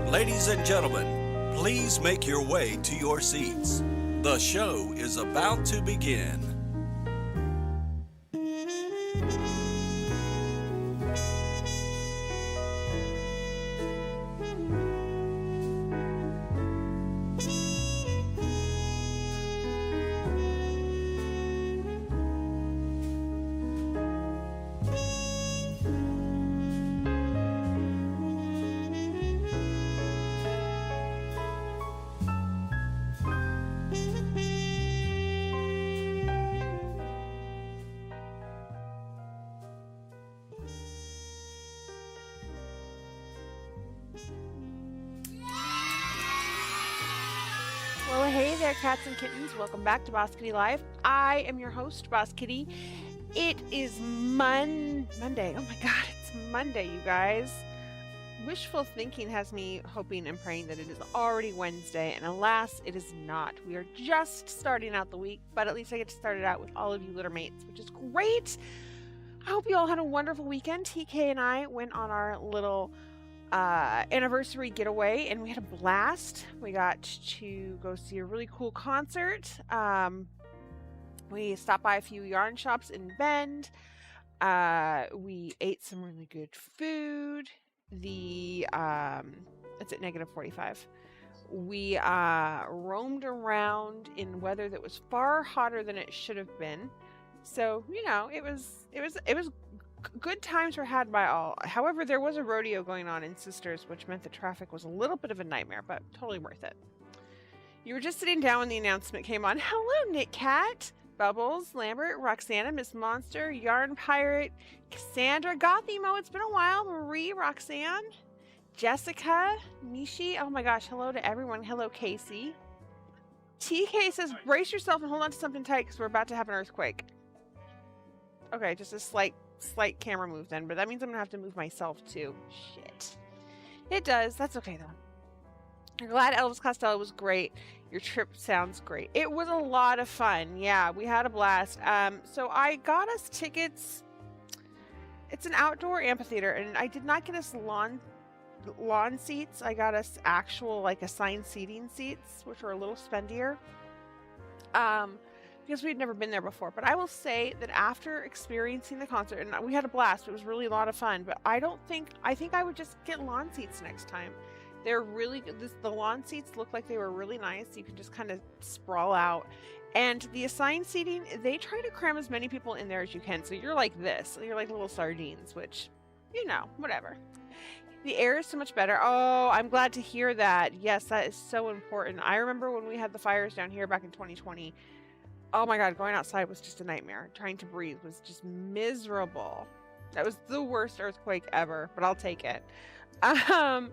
Ladies and gentlemen, please make your way to your seats. The show is about to begin. Well, hey there, cats and kittens. Welcome back to Boss Kitty Live. I am your host, Boss Kitty. It is Monday. Oh my God, it's Monday, you guys. Wishful thinking has me hoping and praying that it is already Wednesday, and alas, it is not. We are just starting out the week, but at least I get to start it out with all of you Littermates, which is great. I hope you all had a wonderful weekend. TK and I went on our little anniversary getaway and we had a blast. We got to go see a really cool concert. We stopped by a few yarn shops in Bend. We ate some really good food. It's at -45. We roamed around in weather that was far hotter than it should have been. So, you know, it was good times were had by all. However, there was a rodeo going on in Sisters, which meant the traffic was a little bit of a nightmare, but totally worth it. You were just sitting down when the announcement came on. Hello, Knit Cat, Bubbles, Lambert, Roxana, Miss Monster, Yarn Pirate, Cassandra, Gothemo, it's been a while, Marie, Roxanne, Jessica, Nishi. Oh my gosh, hello to everyone. Hello, Casey. TK says, brace yourself and hold on to something tight because we're about to have an earthquake. Okay, just a slight camera move then, but that means I'm gonna have to move myself too. Shit. It does. That's okay though. I'm glad Elvis Costello was great. Your trip sounds great. It was a lot of fun. Yeah, we had a blast. So I got us tickets. It's an outdoor amphitheater, and I did not get us lawn seats. I got us actual like assigned seating seats, which were a little spendier. Because we had never been there before. But I will say that after experiencing the concert, and we had a blast, it was really a lot of fun, but I think I would just get lawn seats next time. They're really good. The lawn seats looked like they were really nice. You can just kind of sprawl out. And the assigned seating, they try to cram as many people in there as you can. So you're like this. You're like little sardines, which, you know, whatever. The air is so much better. Oh, I'm glad to hear that. Yes, that is so important. I remember when we had the fires down here back in 2020. Oh my God, going outside was just a nightmare. Trying to breathe was just miserable. That was the worst earthquake ever, but I'll take it.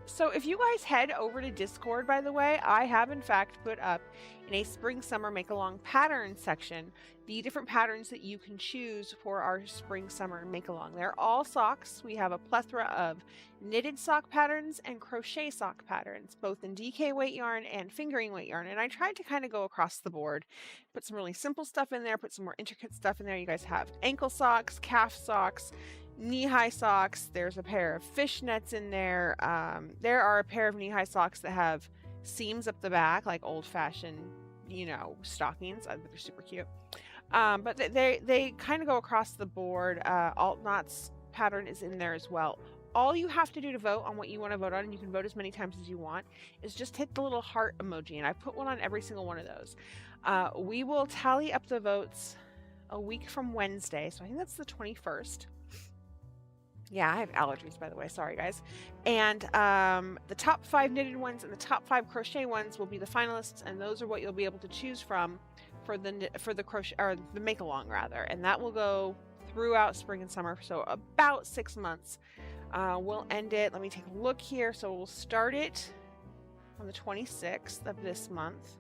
So if you guys head over to Discord, by the way, I have in fact put up in a spring summer make along pattern section the different patterns that you can choose for our spring summer make along. They're all socks. We have a plethora of knitted sock patterns and crochet sock patterns, both in DK weight yarn and fingering weight yarn. And I tried to kind of go across the board, put some really simple stuff in there, put some more intricate stuff in there. You guys have ankle socks, calf socks, knee-high socks. There's a pair of fishnets in there. There are a pair of knee-high socks that have seams up the back, like old-fashioned, you know, stockings. They're super cute. But they kind of go across the board. Alt knots pattern is in there as well. All you have to do to vote on what you want to vote on, and you can vote as many times as you want, is just hit the little heart emoji, and I put one on every single one of those. We will tally up the votes a week from Wednesday, so I think that's the 21st. Yeah, I have allergies, by the way. Sorry, guys. And the top 5 knitted ones and the top 5 crochet ones will be the finalists, and those are what you'll be able to choose from for the crochet, or the make along rather. And that will go throughout spring and summer, so about 6 months. We'll end it. Let me take a look here. So we'll start it on the 26th of this month.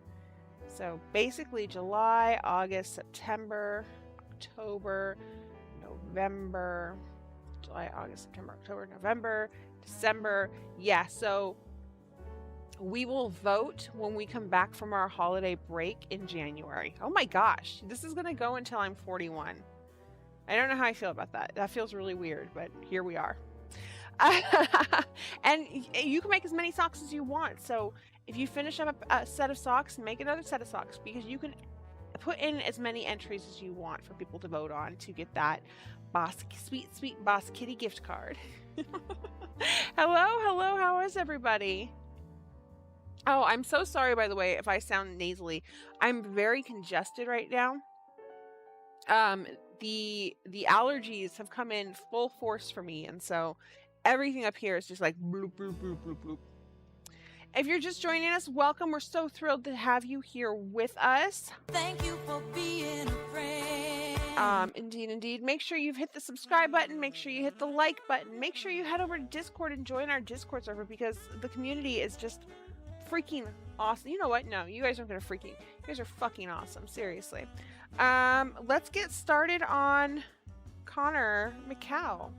So basically July, August, September, October, November. July, August, September, October, November, December. Yeah, so we will vote when we come back from our holiday break in January. Oh my gosh, this is going to go until I'm 41. I don't know how I feel about that. That feels really weird, but here we are. And you can make as many socks as you want. So if you finish up a set of socks, make another set of socks, because you can put in as many entries as you want for people to vote on to get that sweet Boss Kitty gift card. Hello, how is everybody? Oh, I'm so sorry, by the way, if I sound nasally. I'm very congested right now. The allergies have come in full force for me, and so everything up here is just like bloop, bloop, bloop, bloop, bloop. If you're just joining us, welcome. We're so thrilled to have you here with us. Thank you for being a friend. Indeed. Make sure you've hit the subscribe button. Make sure you hit the like button. Make sure you head over to Discord and join our Discord server, because the community is just freaking awesome. You know what? No, you guys aren't gonna freaking. You guys are fucking awesome. Seriously. Let's get started on Connor MacCow.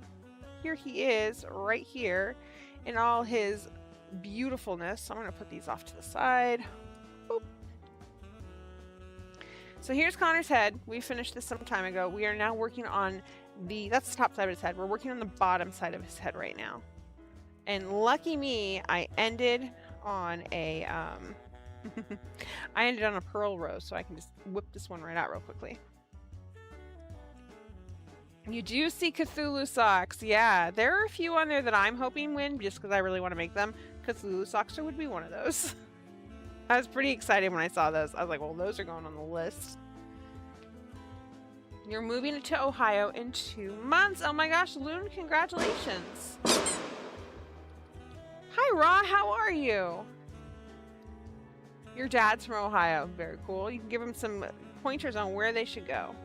Here he is, right here, in all his beautifulness. I'm gonna put these off to the side. Boop. So here's Connor's head. We finished this some time ago. We are now working on that's the top side of his head. We're working on the bottom side of his head right now. And lucky me, I ended on a I ended on a pearl rose, so I can just whip this one right out real quickly. You do see Cthulhu socks. Yeah, there are a few on there that I'm hoping win, just because I really want to make them. Cthulhu socks would be one of those. I was pretty excited when I saw those. I was like, well, those are going on the list. You're moving to Ohio in 2 months. Oh my gosh, Loon, congratulations. Hi, Ra, how are you? Your dad's from Ohio. Very cool. You can give them some pointers on where they should go.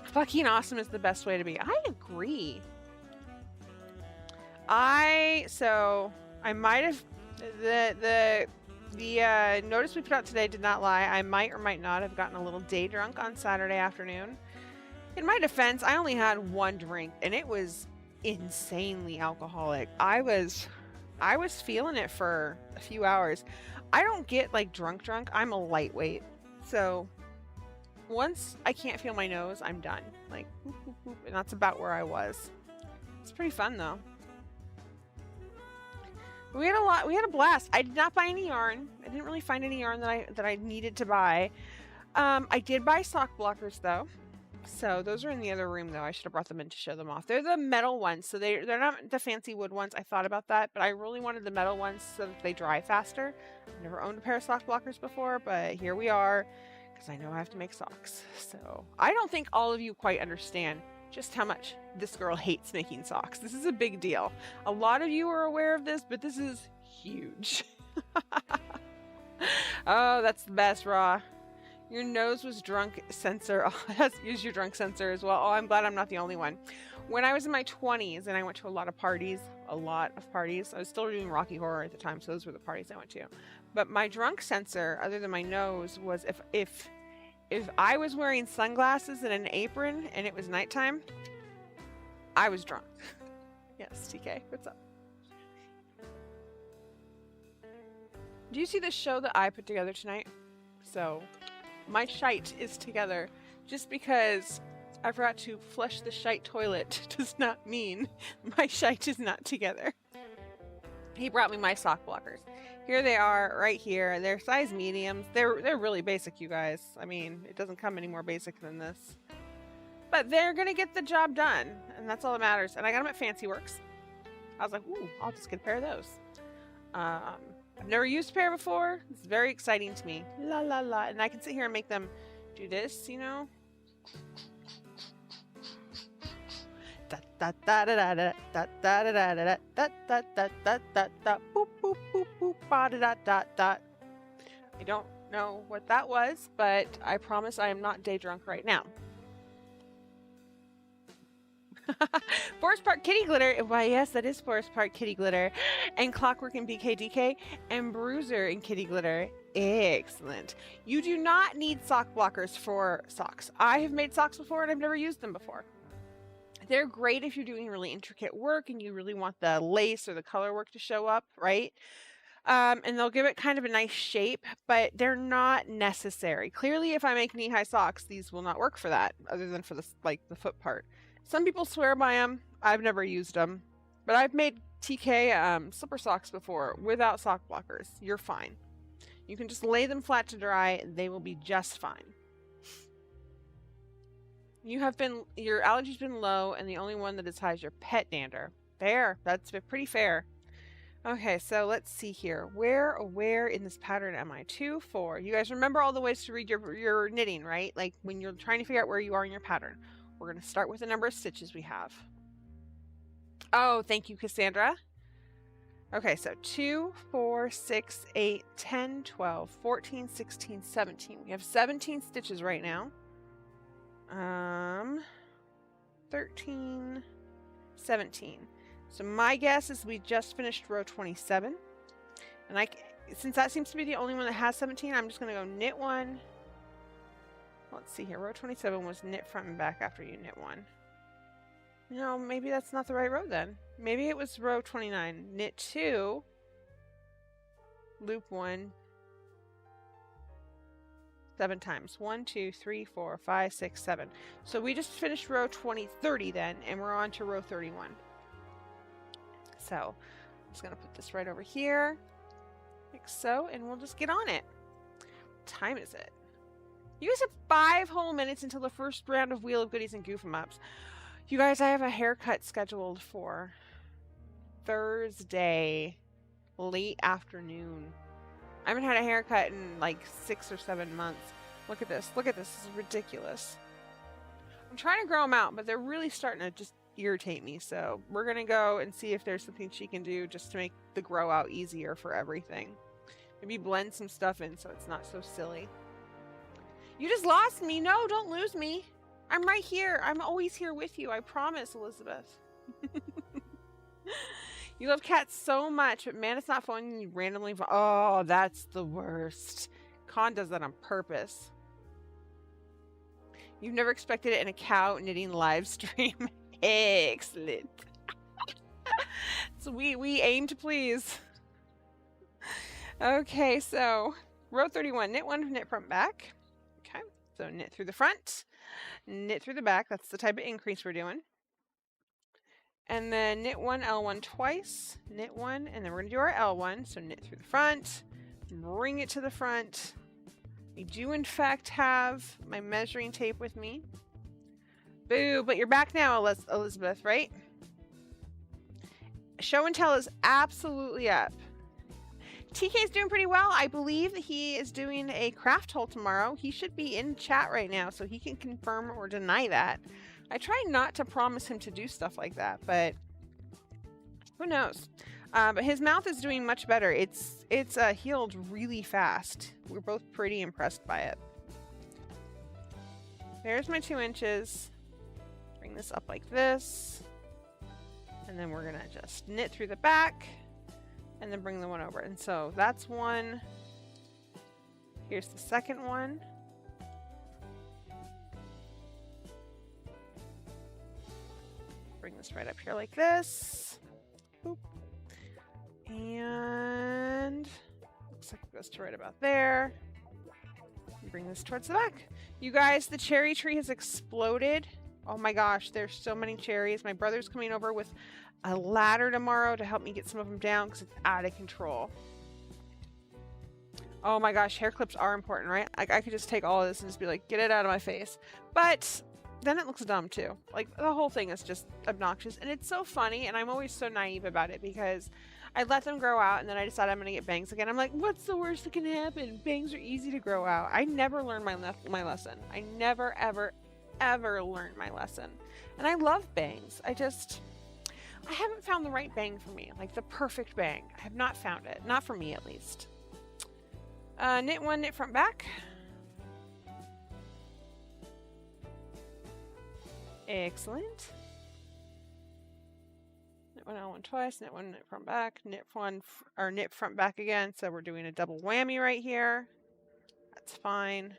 Fucking awesome is the best way to be. I agree. So I might have the notice we put out today did not lie. I might or might not have gotten a little day drunk on Saturday afternoon. In my defense, I only had one drink, and it was insanely alcoholic. I was feeling it for a few hours. I don't get like drunk. I'm a lightweight. So once I can't feel my nose, I'm done. Like, whoop, whoop, whoop, and that's about where I was. It's pretty fun though. We had a blast. I did not buy any yarn. I didn't really find any yarn that I needed to buy. I did buy sock blockers though. So those are in the other room though. I should have brought them in to show them off. They're the metal ones, so they're not the fancy wood ones. I thought about that, but I really wanted the metal ones so that they dry faster. I've never owned a pair of sock blockers before, but here we are, because I know I have to make socks. So I don't think all of you quite understand just how much this girl hates making socks. This is a big deal. A lot of you are aware of this, but this is huge. Oh, that's the best, Raw. Your nose was drunk sensor. Oh, use your drunk sensor as well. Oh, I'm glad I'm not the only one. When I was in my 20s and I went to a lot of parties, I was still doing Rocky Horror at the time, so those were the parties I went to. But my drunk sensor, other than my nose, was if I was wearing sunglasses and an apron and it was nighttime, I was drunk. Yes, TK, what's up? Do you see the show that I put together tonight? So my shite is together. Just because I forgot to flush the shite toilet does not mean my shite is not together. He brought me my sock blockers. Here they are right here. They're size mediums. They're really basic, you guys. I mean, it doesn't come any more basic than this. But they're going to get the job done, and that's all that matters. And I got them at Fancy Works. I was like, ooh, I'll just get a pair of those. I've never used a pair before. It's very exciting to me. La la la. And I can sit here and make them do this, you know. Da da da da da da da da da da da da da da da da boop boop boop boop ba da da da da. I don't know what that was, but I promise I am not day drunk right now. Forest Park Kitty Glitter. Why, yes, that is Forest Park Kitty Glitter. And Clockwork and BKDK. And Bruiser and Kitty Glitter. Excellent. You do not need sock blockers for socks. I have made socks before and I've never used them before. They're great if you're doing really intricate work and you really want the lace or the color work to show up, right? And they'll give it kind of a nice shape, but they're not necessary. Clearly, if I make knee-high socks, these will not work for that, other than for the foot part. Some people swear by them. I've never used them, but I've made TK slipper socks before without sock blockers. You're fine. You can just lay them flat to dry. They will be just fine. Your allergy's been low, and the only one that is high is your pet dander. Fair. That's pretty fair. Okay, so let's see here. Where in this pattern am I? 2, 4. You guys remember all the ways to read your knitting, right? Like when you're trying to figure out where you are in your pattern. We're going to start with the number of stitches we have. Oh, thank you, Cassandra. Okay, so 2, 4, 6, 8, 10, 12, 14, 16, 17. We have 17 stitches right now. 13, 17. So my guess is we just finished row 27. And since that seems to be the only one that has 17, I'm just going to go knit 1. Let's see here. Row 27 was knit front and back after you knit 1. No, maybe that's not the right row then. Maybe it was row 29. Knit 2, loop 1, 7 times. 1, 2, 3, 4, 5, 6, 7. So we just finished row 30 then, and we're on to row 31. So I'm just going to put this right over here, like so, and we'll just get on it. What time is it? You guys have 5 whole minutes until the first round of Wheel of Goodies and Goof 'em Ups. You guys, I have a haircut scheduled for Thursday, late afternoon. I haven't had a haircut in like 6 or 7 months. Look at this. Look at this. This is ridiculous. I'm trying to grow them out, but they're really starting to just irritate me. So we're going to go and see if there's something she can do just to make the grow out easier for everything. Maybe blend some stuff in so it's not so silly. You just lost me. No, don't lose me. I'm right here. I'm always here with you. I promise, Elizabeth. You love cats so much, but man, it's not fun. You randomly. Oh, that's the worst. Con does that on purpose. You've never expected it in a cow knitting live stream. Excellent. So we aim to please. Okay, so row 31. Knit 1, knit front back. Okay, so knit through the front. Knit through the back. That's the type of increase we're doing. And then knit 1, L1 twice. Knit 1, and then we're going to do our L1. So knit through the front. Bring it to the front. I do, in fact, have my measuring tape with me. Boo, but you're back now, Elizabeth, right? Show and tell is absolutely up. TK is doing pretty well. I believe that he is doing a craft haul tomorrow. He should be in chat right now, so he can confirm or deny that. I try not to promise him to do stuff like that, but who knows? But his mouth is doing much better. It's healed really fast. We're both pretty impressed by it. There's my 2 inches. Bring this up like this. And then we're gonna just knit through the back and then bring the one over. And so that's one. Here's the second one. Bring this right up here like this. Boop. And looks like it goes to right about there. Bring this towards the back. You guys, the cherry tree has exploded. Oh my gosh, there's so many cherries. My brother's coming over with a ladder tomorrow to help me get some of them down because it's out of control. Oh my gosh, hair clips are important, right? Like I could just take all of this and just be like, get it out of my face. But then it looks dumb too. Like the whole thing is just obnoxious. And it's so funny, and I'm always so naive about it because I let them grow out and then I decide I'm going to get bangs again. I'm like, what's the worst that can happen? Bangs are easy to grow out. I never learned my lesson. I never, ever, ever learned my lesson. And I love bangs. I haven't found the right bang for me. Like the perfect bang. I have not found it. Not for me, at least. Knit 1, knit front back. Excellent. Knit 1, L1 twice, knit 1, knit front back, knit 1, or knit front back again. So we're doing a double whammy right here. That's fine.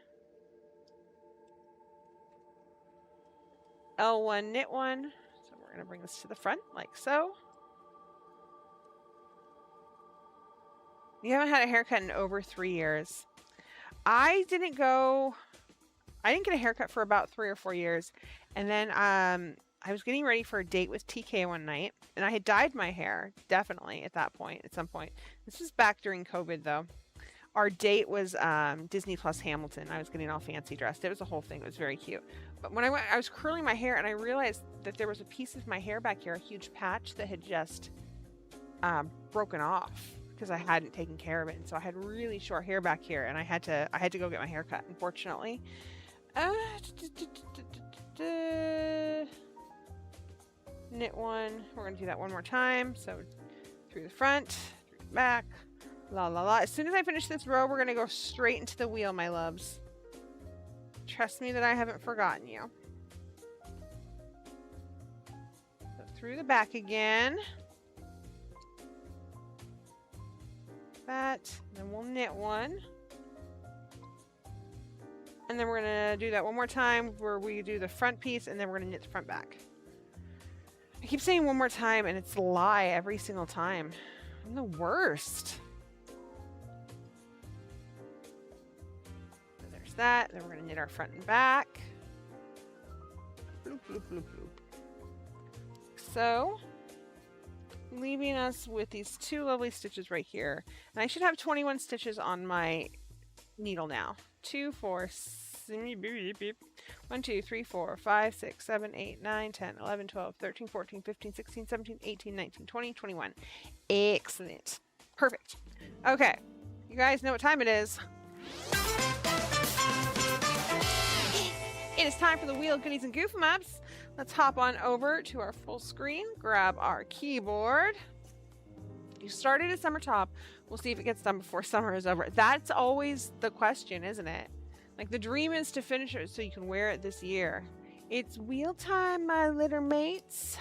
L1, knit 1. So we're going to bring this to the front like so. You haven't had a haircut in over 3 years. I didn't get a haircut for about 3 or 4 years. And then I was getting ready for a date with TK one night, and I had dyed my hair, definitely, at that point, at some point. This was back during COVID, though. Our date was Disney Plus Hamilton. I was getting all fancy dressed. It was a whole thing. It was very cute. But when I was curling my hair, and I realized that there was a piece of my hair back here, a huge patch that had just broken off because I hadn't taken care of it. And so I had really short hair back here, and I had to go get my hair cut, unfortunately. Knit one. We're going to do that one more time. So through the front, through the back. La la la. As soon as I finish this row, we're going to go straight into the wheel, my loves. Trust me that I haven't forgotten you. So through the back again. That. Then we'll knit one. And then we're going to do that one more time where we do the front piece and then we're going to knit the front back. I keep saying one more time and it's a lie every single time. I'm the worst. That. Then we're going to knit our front and back. Bloop, bloop, bloop, bloop. So, leaving us with these two lovely stitches right here. And I should have 21 stitches on my needle now. 2, 4, 1, 2, 3, 4, 5, 6, 7, 8, 9, 10, 11, 12, 13, 14, 15, 16, 17, 18, 19, 20, 21. Excellent. Perfect. Okay. You guys know what time it is. It is time for the Wheel of Goodies and Goof 'em Ups. Let's hop on over to our full screen, grab our keyboard. You started a summer top. We'll see if it gets done before summer is over. That's always the question, isn't it? Like the dream is to finish it so you can wear it this year. It's wheel time, my Littermates.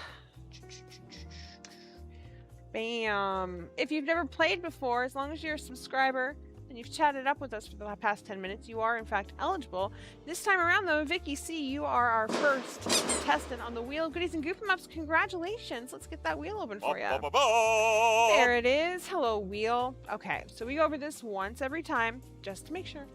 Bam. If you've never played before, as long as you're a subscriber, and you've chatted up with us for the past 10 minutes, you are in fact eligible. This time around though, Vicky C, you are our first contestant on the Wheel of Goodies and Goof 'em Ups. Congratulations. Let's get that wheel open for you. There it is. Hello, wheel. Okay, so we go over this once every time, just to make sure.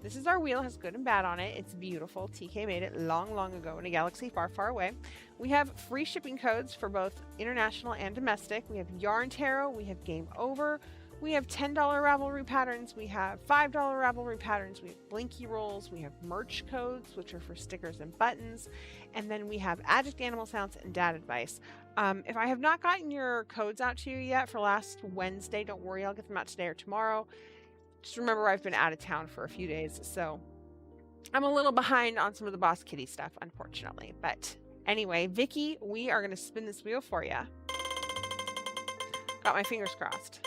This is our wheel, has good and bad on it. It's beautiful. TK made it long, long ago in a galaxy far, far away. We have free shipping codes for both international and domestic. We have Yarn Tarot. We have Game Over. We have $10 Ravelry patterns. We have $5 Ravelry patterns. We have Blinky rolls. We have merch codes, which are for stickers and buttons. And then we have Adject Animal Sounds and Dad Advice. If I have not gotten your codes out to you yet for last Wednesday, don't worry. I'll get them out today or tomorrow. Just remember I've been out of town for a few days, so I'm a little behind on some of the Boss Kitty stuff, unfortunately. But anyway, Vicky, we are going to spin this wheel for you. Got my fingers crossed.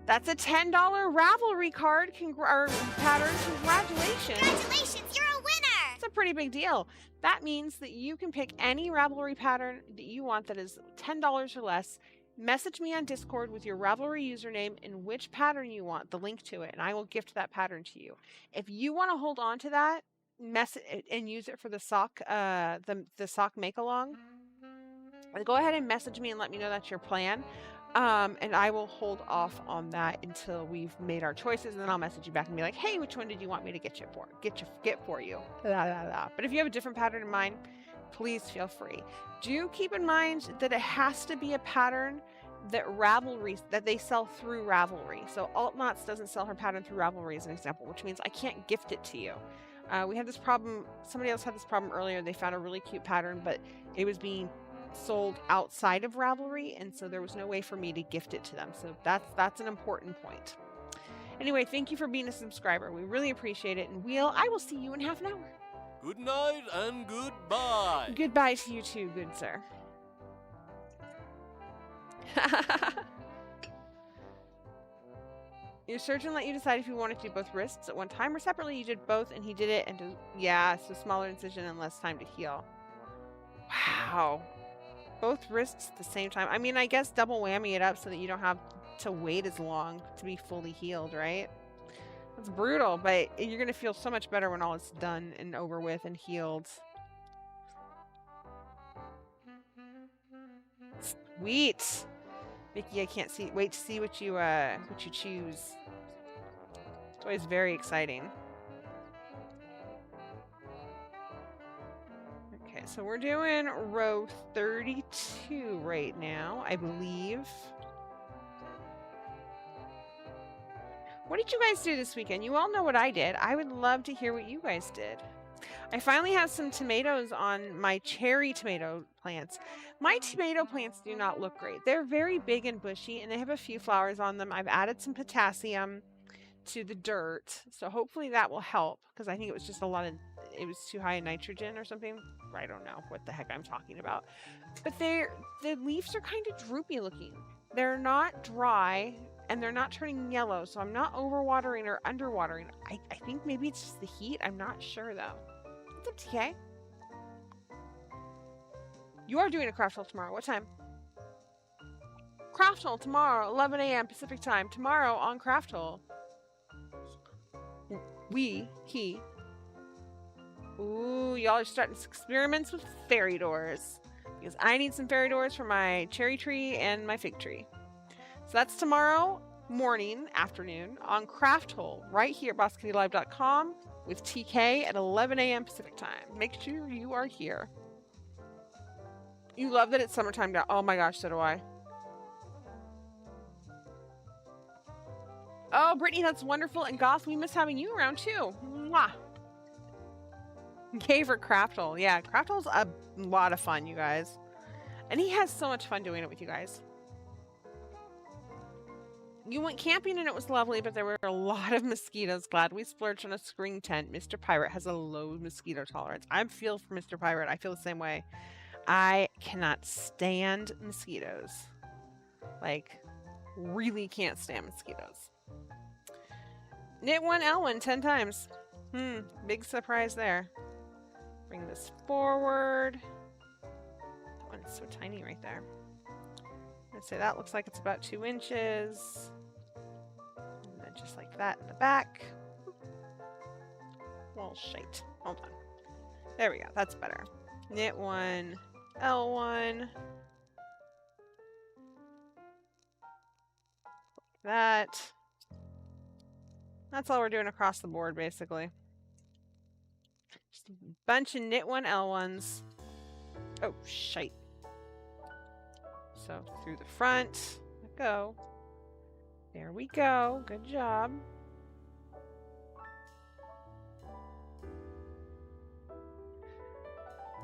That's a $10 Ravelry card or pattern. Congratulations. Congratulations, you're a winner. It's a pretty big deal. That means that you can pick any Ravelry pattern that you want that is $10 or less. Message me on Discord with your Ravelry username and which pattern you want, the link to it, and I will gift that pattern to you. If you want to hold on to that and use it for the sock, the sock make along, go ahead and message me and let me know that's your plan. And I will hold off on that until we've made our choices, and then I'll message you back and be like, hey, which one did you want me to get for you? La, la, la. But if you have a different pattern in mind, please feel free. Do keep in mind that it has to be a pattern that Ravelry, that they sell through Ravelry. So Altknots doesn't sell her pattern through Ravelry as an example, which means I can't gift it to you. We had this problem, somebody else had this problem earlier. They found a really cute pattern, but it was being sold outside of Ravelry, and so there was no way for me to gift it to them. So that's an important point. Anyway, thank you for being a subscriber. We really appreciate it. And Wheel, I will see you in half an hour. Good night and goodbye. Goodbye to you too, good sir. Your surgeon let you decide if you wanted to do both wrists at one time or separately. You did both, and he did it, and yeah, so smaller incision and less time to heal. Wow. Both wrists at the same time. I mean, I guess double whammy it up so that you don't have to wait as long to be fully healed, right? It's brutal, but you're going to feel so much better when all is done and over with and healed. Sweet. Vicky, I can't wait to see what you choose. It's always very exciting. Okay, So we're doing row 32 right now, I believe. What did you guys do this weekend? You all know what I did. I would love to hear what you guys did. I finally have some tomatoes on my cherry tomato plants. My tomato plants do not look great. They're very big and bushy, and they have a few flowers on them. I've added some potassium to the dirt, so hopefully that will help, because I think it was just it was too high in nitrogen or something. I don't know what the heck I'm talking about. But the leaves are kind of droopy looking. They're not dry, and they're not turning yellow, so I'm not overwatering or underwatering. I think maybe it's just the heat. I'm not sure, though. What's up, TK? You are doing a craft hole tomorrow. What time? Craft hole tomorrow, 11 a.m. Pacific time. Tomorrow on Craft Hole. He. Ooh, y'all are starting experiments with fairy doors. Because I need some fairy doors for my cherry tree and my fig tree. So that's tomorrow morning, afternoon, on Craft Hole, right here at BossKittyLive.com with TK at 11 a.m. Pacific time. Make sure you are here. You love that it's summertime now. Oh my gosh, so do I. Oh, Brittany, that's wonderful. And Goth, we miss having you around too. Mwah. Yay for Craft Hole. Yeah, Craft Hole's a lot of fun, you guys. And he has so much fun doing it with you guys. You went camping and it was lovely, but there were a lot of mosquitoes. Glad we splurged on a screen tent. Mr. Pirate has a low mosquito tolerance. I feel for Mr. Pirate. I feel the same way. I cannot stand mosquitoes. Like, really can't stand mosquitoes. Knit one L1 10 times. Big surprise there. Bring this forward. That one's so tiny right there. I'd say that looks like it's about 2 inches. And then just like that in the back. Well, shite. Hold on. There we go. That's better. Knit one L1. Like that. That's all we're doing across the board, basically. Just a bunch of knit one L1s. Oh, shite. So through the front, let go. There we go. Good job.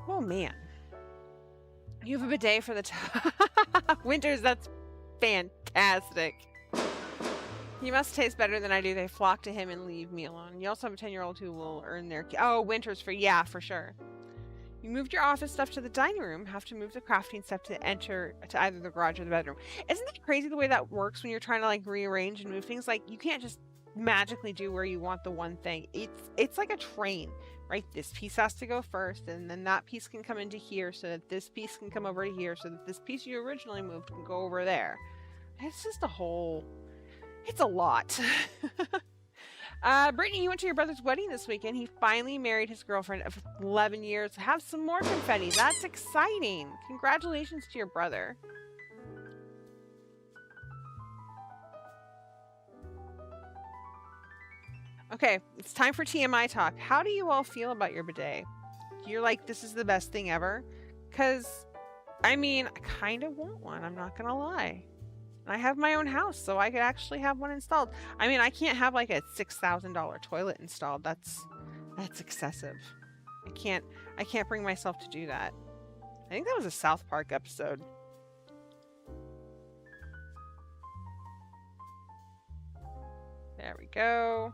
Oh man. You have a bidet for the winters. That's fantastic. He must taste better than I do. They flock to him and leave me alone. You also have a 10-year-old who will earn their... Oh, winters for... Yeah, for sure. You moved your office stuff to the dining room. Have to move the crafting stuff to enter to either the garage or the bedroom. Isn't that crazy the way that works when you're trying to like rearrange and move things? Like you can't just magically do where you want the one thing. It's like a train, right? This piece has to go first, and then that piece can come into here so that this piece can come over to here so that this piece you originally moved can go over there. It's just a whole... It's a lot. Brittany, you went to your brother's wedding this weekend. He finally married his girlfriend of 11 years. Have some more confetti. That's exciting. Congratulations to your brother. Okay, it's time for TMI talk. How do you all feel about your bidet? You're like, this is the best thing ever? Because, I mean, I kind of want one. I'm not going to lie. I have my own house, so I could actually have one installed. I mean, I can't have like a $6,000 toilet installed. That's excessive. I can't bring myself to do that. I think that was a South Park episode. There we go.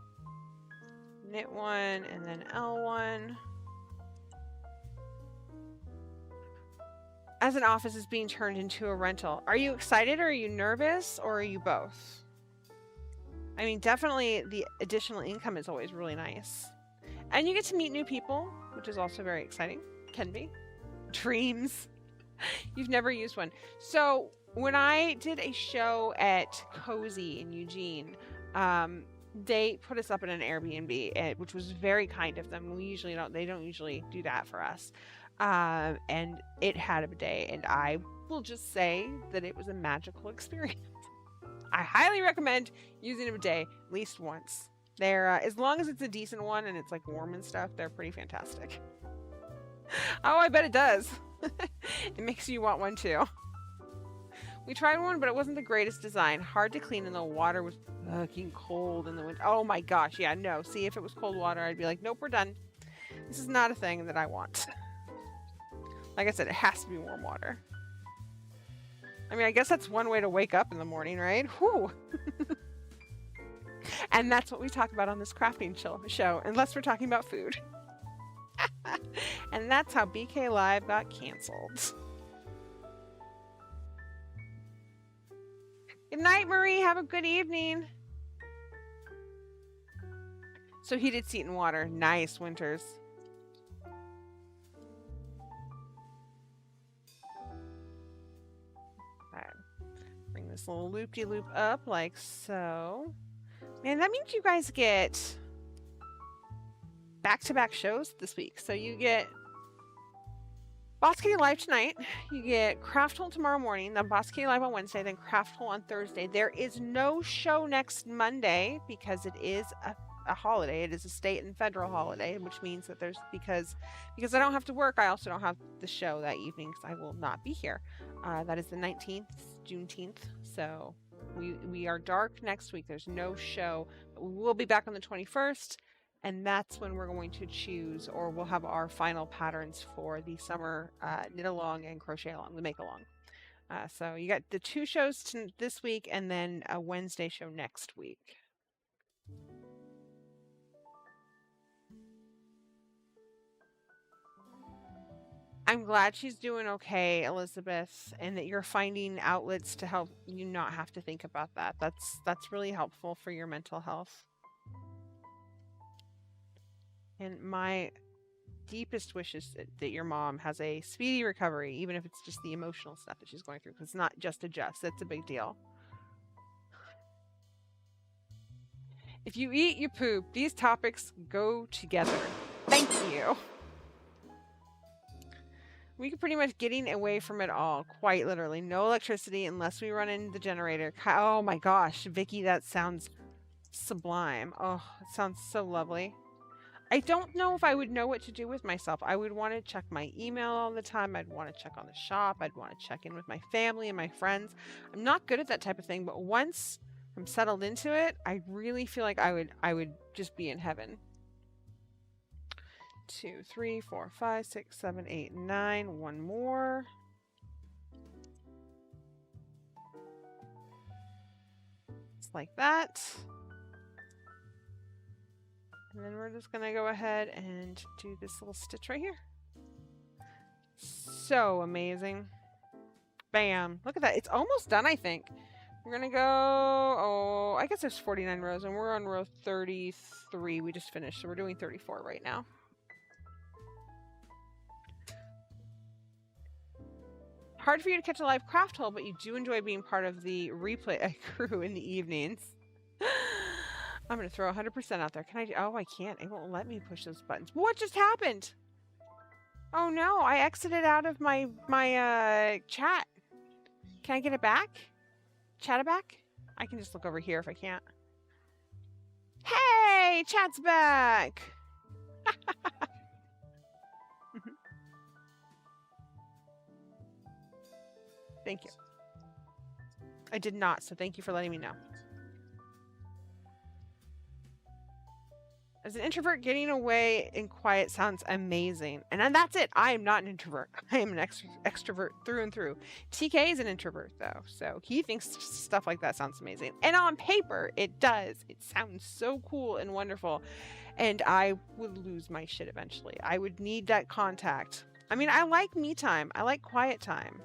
Knit one and then L1. As an office is being turned into a rental. Are you excited or are you nervous or are you both? I mean, definitely the additional income is always really nice. And you get to meet new people, which is also very exciting. Can be. Dreams. You've never used one. So when I did a show at Cozy in Eugene, they put us up in an Airbnb, which was very kind of them. They don't usually do that for us. And it had a bidet, and I will just say that it was a magical experience. I highly recommend using a bidet at least once. They're as long as it's a decent one and it's like warm and stuff, they're pretty fantastic. Oh, I bet it does. It makes you want one too. We tried one, but it wasn't the greatest design. Hard to clean, and the water was fucking cold in the winter. Oh my gosh, yeah, no. See, if it was cold water, I'd be like, nope, we're done. This is not a thing that I want. Like I said, it has to be warm water. I mean, I guess that's one way to wake up in the morning, right? Whew. And that's what we talk about on this crafting show, unless we're talking about food. And that's how BK Live got canceled. Good night, Marie. Have a good evening. So heated seat and water. Nice, Winters. All right. Bring this little loop-de-loop up like so. Man, that means you guys get back-to-back shows this week. So you get Boss Kitty Live tonight. You get Craft Hole tomorrow morning, then Boss Kitty Live on Wednesday, then Craft Hole on Thursday. There is no show next Monday because it is a holiday. It is a state and federal holiday, which means that there's because I don't have to work, I also don't have the show that evening because I will not be here. That is the 19th, Juneteenth. So we are dark next week. There's no show. But we will be back on the 21st. And that's when we're going to choose, or we'll have our final patterns for the summer knit along and crochet along, the make along. So you got the 2 shows this week and then a Wednesday show next week. I'm glad she's doing okay, Elizabeth, and that you're finding outlets to help you not have to think about that. That's really helpful for your mental health. And my deepest wish is that your mom has a speedy recovery, even if it's just the emotional stuff that she's going through, because it's not just it's a big deal. If you eat, you poop. These topics go together. Thank you. We could pretty much getting away from it all, quite literally. No electricity unless we run in the generator. Oh my gosh, Vicky, that sounds sublime. Oh, it sounds so lovely. I don't know if I would know what to do with myself. I would want to check my email all the time. I'd want to check on the shop. I'd want to check in with my family and my friends. I'm not good at that type of thing, but once I'm settled into it, I really feel like I would just be in heaven. 2, 3, 4, 5, 6, 7, 8, 9. One more. Just like that. And then we're just going to go ahead and do this little stitch right here. So amazing. Bam. Look at that. It's almost done, I think. We're going to go, I guess there's 49 rows, and we're on row 33. We just finished, so we're doing 34 right now. Hard for you to catch a live craft hole, but you do enjoy being part of the replay crew in the evenings. I'm going to throw 100% out there. Can I? Oh, I can't. It won't let me push those buttons. What just happened? Oh no, I exited out of my chat. Can I get it back? Chat it back? I can just look over here if I can't. Hey, chat's back. Thank you. I did not, so thank you for letting me know. As an introvert, getting away in quiet sounds amazing. And that's it. I am not an introvert. I am an extrovert through and through. TK is an introvert, though. So he thinks stuff like that sounds amazing. And on paper, it does. It sounds so cool and wonderful. And I would lose my shit eventually. I would need that contact. I mean, I like me time. I like quiet time.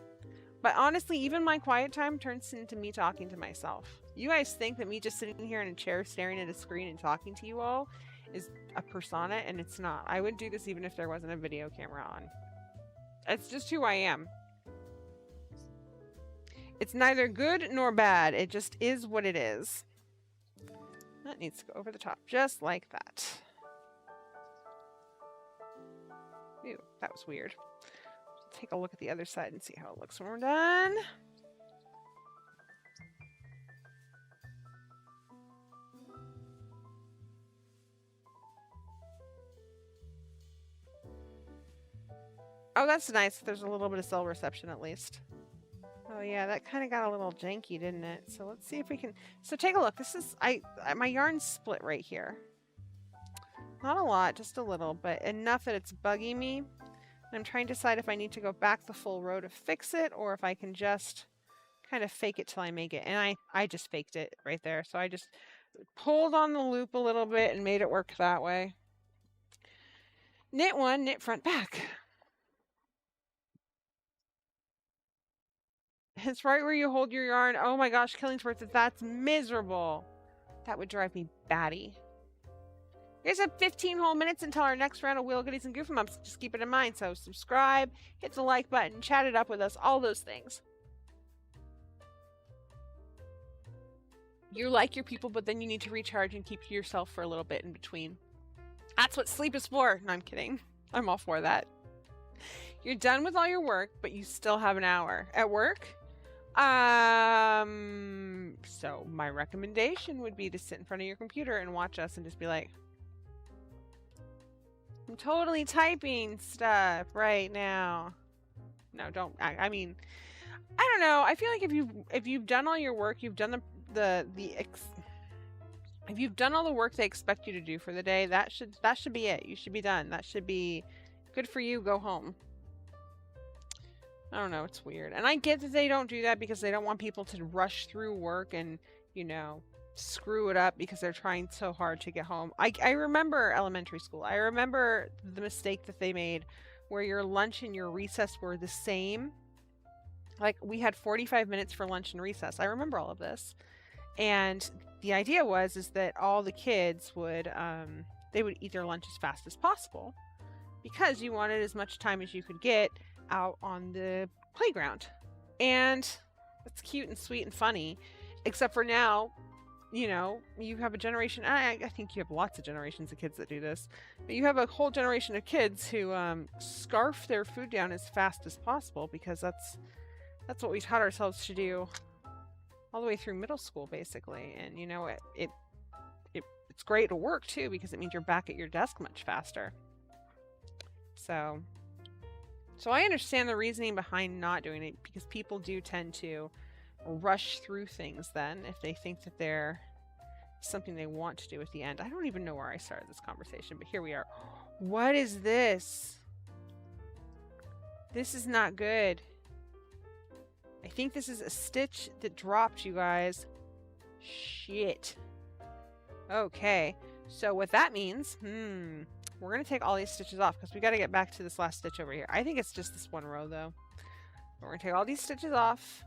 But honestly, even my quiet time turns into me talking to myself. You guys think that me just sitting here in a chair staring at a screen and talking to you all is a persona, and it's not. I would do this even if there wasn't a video camera on. It's just who I am. It's neither good nor bad. It just is what it is. That needs to go over the top, just like that. Ew, that was weird. Take a look at the other side and see how it looks when we're done. Oh, that's nice. There's a little bit of cell reception at least. Oh yeah, that kind of got a little janky, didn't it? So let's see if we can. So take a look. This is my yarn's split right here. Not a lot, just a little, but enough that it's bugging me. I'm trying to decide if I need to go back the full row to fix it, or if I can just kind of fake it till I make it. And I just faked it right there. So I just pulled on the loop a little bit and made it work that way. Knit one, knit front back. It's right where you hold your yarn. Oh my gosh, Killingsworth, that's miserable. That would drive me batty. You guys have 15 whole minutes until our next round of Wheel Goodies and Goof 'em Ups. Just keep it in mind. So subscribe, hit the like button, chat it up with us, all those things. You like your people, but then you need to recharge and keep yourself for a little bit in between. That's what sleep is for. No, I'm kidding. I'm all for that. You're done with all your work, but you still have an hour. At work? So my recommendation would be to sit in front of your computer and watch us and just be like, I'm totally typing stuff right now. No, don't. I mean, I don't know. I feel like if you've done all your work, you've done if you've done all the work they expect you to do for the day, that should be it. You should be done. That should be good for you. Go home. I don't know. It's weird. And I get that they don't do that because they don't want people to rush through work and, you know, screw it up because they're trying so hard to get home. I remember elementary school. I remember the mistake that they made where your lunch and your recess were the same. Like, we had 45 minutes for lunch and recess. I remember all of this. And the idea is that all the kids would, they would eat their lunch as fast as possible because you wanted as much time as you could get out on the playground. And it's cute and sweet and funny, except for now, you know, you have a generation, I think you have lots of generations of kids that do this, but you have a whole generation of kids who scarf their food down as fast as possible because that's what we taught ourselves to do all the way through middle school, basically. And you know, it's great to work too because it means you're back at your desk much faster. So I understand the reasoning behind not doing it because people do tend to rush through things then if they think that they're something they want to do at the end. I don't even know where I started this conversation, but here we are. What is this? This is not good. I think this is a stitch that dropped, you guys. Shit. Okay. So what that means, we're going to take all these stitches off because we got to get back to this last stitch over here. I think it's just this one row though. We're going to take all these stitches off.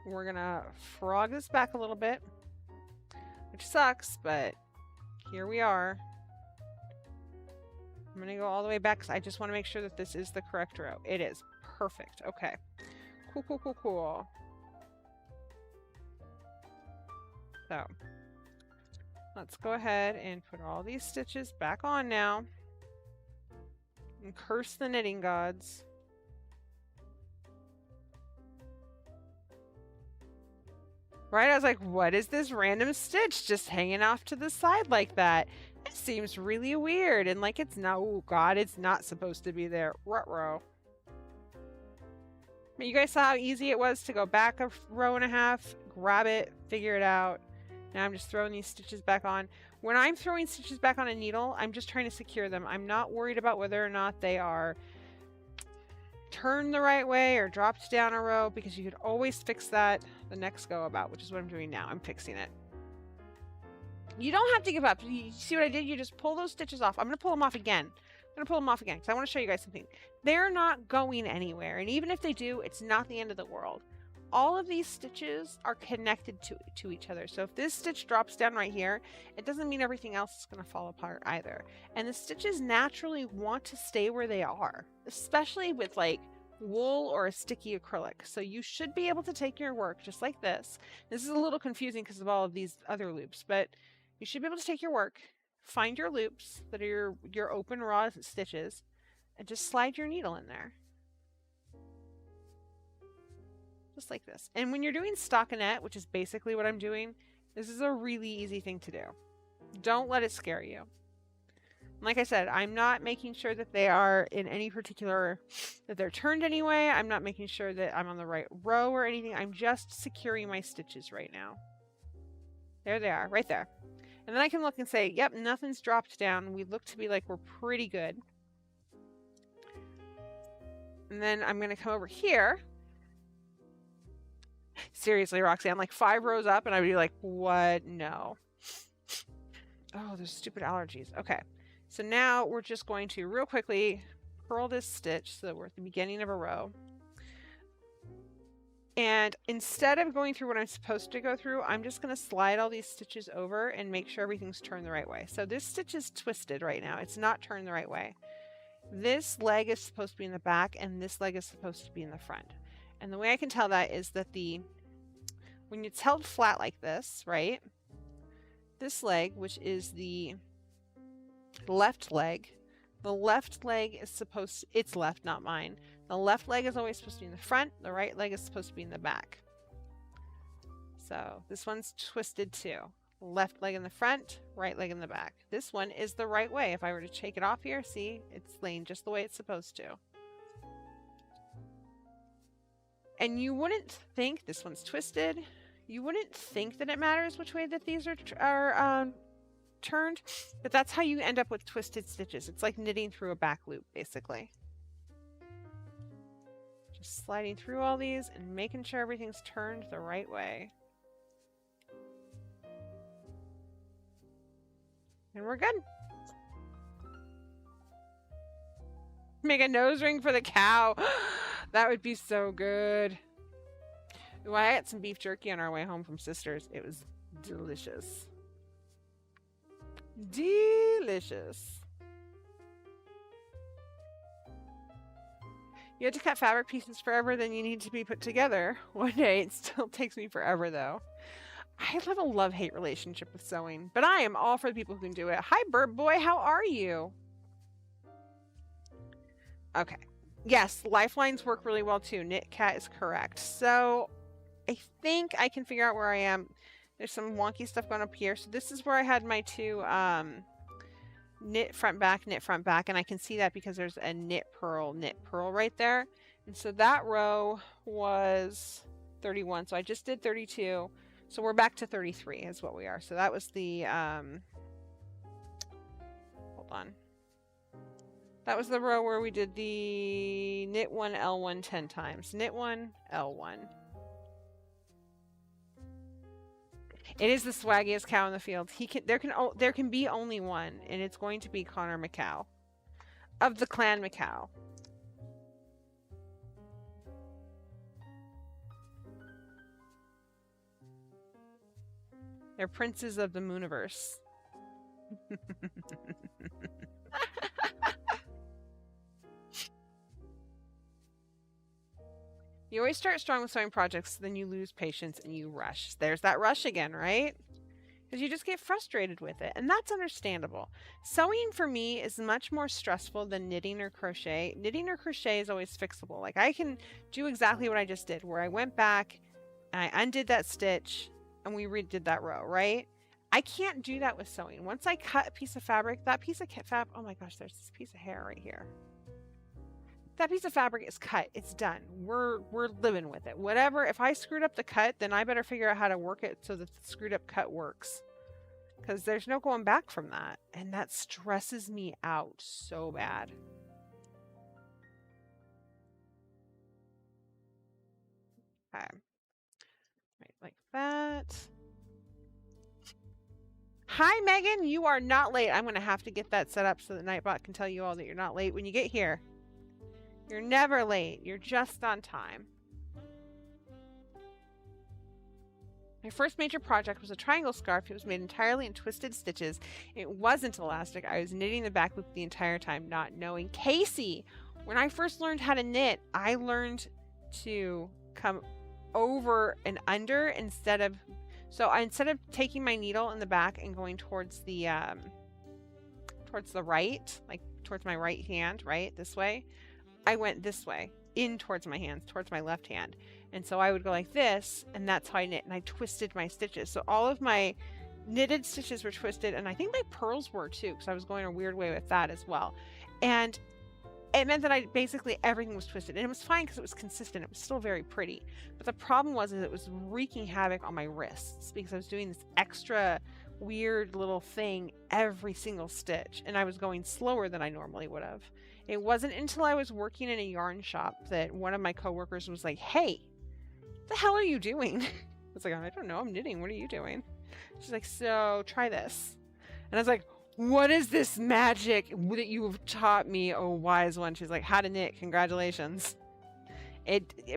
We're going to frog this back a little bit, which sucks, but here we are. I'm going to go all the way back because I just want to make sure that this is the correct row. It is. Perfect. Okay. Cool, cool, cool, cool. So, let's go ahead and put all these stitches back on now. And curse the knitting gods. Right? I was like, what is this random stitch just hanging off to the side like that? It seems really weird. And like it's not, oh God, it's not supposed to be there. Ruh-roh. You guys saw how easy it was to go back a row and a half, grab it, figure it out. Now I'm just throwing these stitches back on. When I'm throwing stitches back on a needle, I'm just trying to secure them. I'm not worried about whether or not they are turned the right way or dropped down a row because you could always fix that the next go about, which is what I'm doing now. I'm fixing it. You don't have to give up. You see what I did? You just pull those stitches off. I'm going to pull them off again. I'm going to pull them off again because I want to show you guys something. They're not going anywhere. And even if they do, it's not the end of the world. All of these stitches are connected to each other. So if this stitch drops down right here, it doesn't mean everything else is going to fall apart either. And the stitches naturally want to stay where they are, especially with like wool or a sticky acrylic. So you should be able to take your work just like this. This is a little confusing because of all of these other loops, but you should be able to take your work, find your loops that are your open raw stitches, and just slide your needle in there. Just like this. And when you're doing stockinette, which is basically what I'm doing, this is a really easy thing to do. Don't let it scare you. Like I said, I'm not making sure that they are in any particular, that they're turned anyway. I'm not making sure that I'm on the right row or anything. I'm just securing my stitches right now. There they are, right there. And then I can look and say, yep, nothing's dropped down. We look to be like we're pretty good. And then I'm going to come over here. Seriously, Roxanne, like 5 rows up, and I'd be like, what? No. Oh, those stupid allergies. Okay. So now we're just going to real quickly purl this stitch so that we're at the beginning of a row. And instead of going through what I'm supposed to go through, I'm just going to slide all these stitches over and make sure everything's turned the right way. So this stitch is twisted right now. It's not turned the right way. This leg is supposed to be in the back and this leg is supposed to be in the front. And the way I can tell that is that when it's held flat like this, right? This leg, which is the left leg, the left leg is supposed to, it's left, not mine. The left leg is always supposed to be in the front. The right leg is supposed to be in the back. So this one's twisted too. Left leg in the front, right leg in the back. This one is the right way. If I were to take it off here, see, it's laying just the way it's supposed to. And you wouldn't think, this one's twisted, you wouldn't think that it matters which way that these are turned, but that's how you end up with twisted stitches. It's like knitting through a back loop, basically. Just sliding through all these and making sure everything's turned the right way. And we're good. Make a nose ring for the cow. That would be so good. Ooh, I had some beef jerky on our way home from Sisters. It was delicious. Delicious. You had to cut fabric pieces forever, then you need to be put together. One day, it still takes me forever though. I have a love-hate relationship with sewing, but I am all for the people who can do it. Hi, Bird Boy, how are you? Okay. Yes, lifelines work really well too. Knit Cat is correct. So I think I can figure out where I am. There's some wonky stuff going up here. So this is where I had my two knit front back, and I can see that because there's a knit purl right there. And so that row was 31. So I just did 32. So we're back to 33 is what we are. So that was the hold on. That was the row where we did the knit 1 L1 10 times. Knit 1 L1. It is the swaggiest cow in the field. There can be only one, and it's going to be Connor MacCow of the Clan MacCow. They're princes of the Mooniverse. You always start strong with sewing projects, then you lose patience and you rush. There's that rush again, right? Because you just get frustrated with it, and that's understandable. Sewing for me is much more stressful than knitting or crochet. Knitting or crochet is always fixable. Like I can do exactly what I just did, where I went back and I undid that stitch and we redid that row, right? I can't do that with sewing. Once I cut a piece of fabric, that piece of fabric, oh my gosh, there's this piece of hair right here. That piece of fabric is cut. It's done. We're living with it. Whatever. If I screwed up the cut, then I better figure out how to work it so that the screwed up cut works. Because there's no going back from that. And that stresses me out so bad. Okay. Right, like that. Hi, Megan. You are not late. I'm going to have to get that set up so that Nightbot can tell you all that you're not late when you get here. You're never late. You're just on time. My first major project was a triangle scarf. It was made entirely in twisted stitches. It wasn't elastic. I was knitting the back loop the entire time, not knowing. Casey, when I first learned how to knit, I learned to come over and under instead of taking my needle in the back and going towards the right, like towards my right hand, right, this way. I went this way, in towards my hands, towards my left hand. And so I would go like this, and that's how I knit. And I twisted my stitches. So all of my knitted stitches were twisted, and I think my pearls were too, because I was going a weird way with that as well. And it meant that basically everything was twisted, and it was fine because it was consistent. It was still very pretty. But the problem was is it was wreaking havoc on my wrists because I was doing this extra weird little thing every single stitch, and I was going slower than I normally would have. It wasn't until I was working in a yarn shop that one of my coworkers was like, "Hey, what the hell are you doing?" I was like, "I don't know, I'm knitting. What are you doing?" She's like, "So try this." And I was like, "What is this magic that you have taught me, oh wise one?" She's like, "How to knit, congratulations."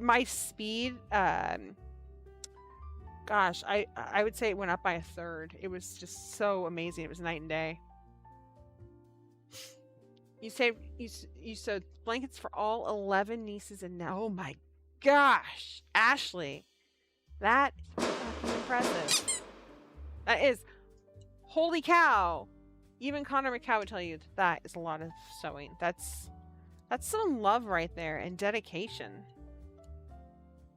My speed, gosh, I would say it went up by a third. It was just so amazing. It was night and day. You sewed blankets for all 11 nieces and now, oh my gosh, Ashley, that is fucking impressive. That is, holy cow. Even Connor MacCow would tell you that is a lot of sewing. That's some love right there and dedication.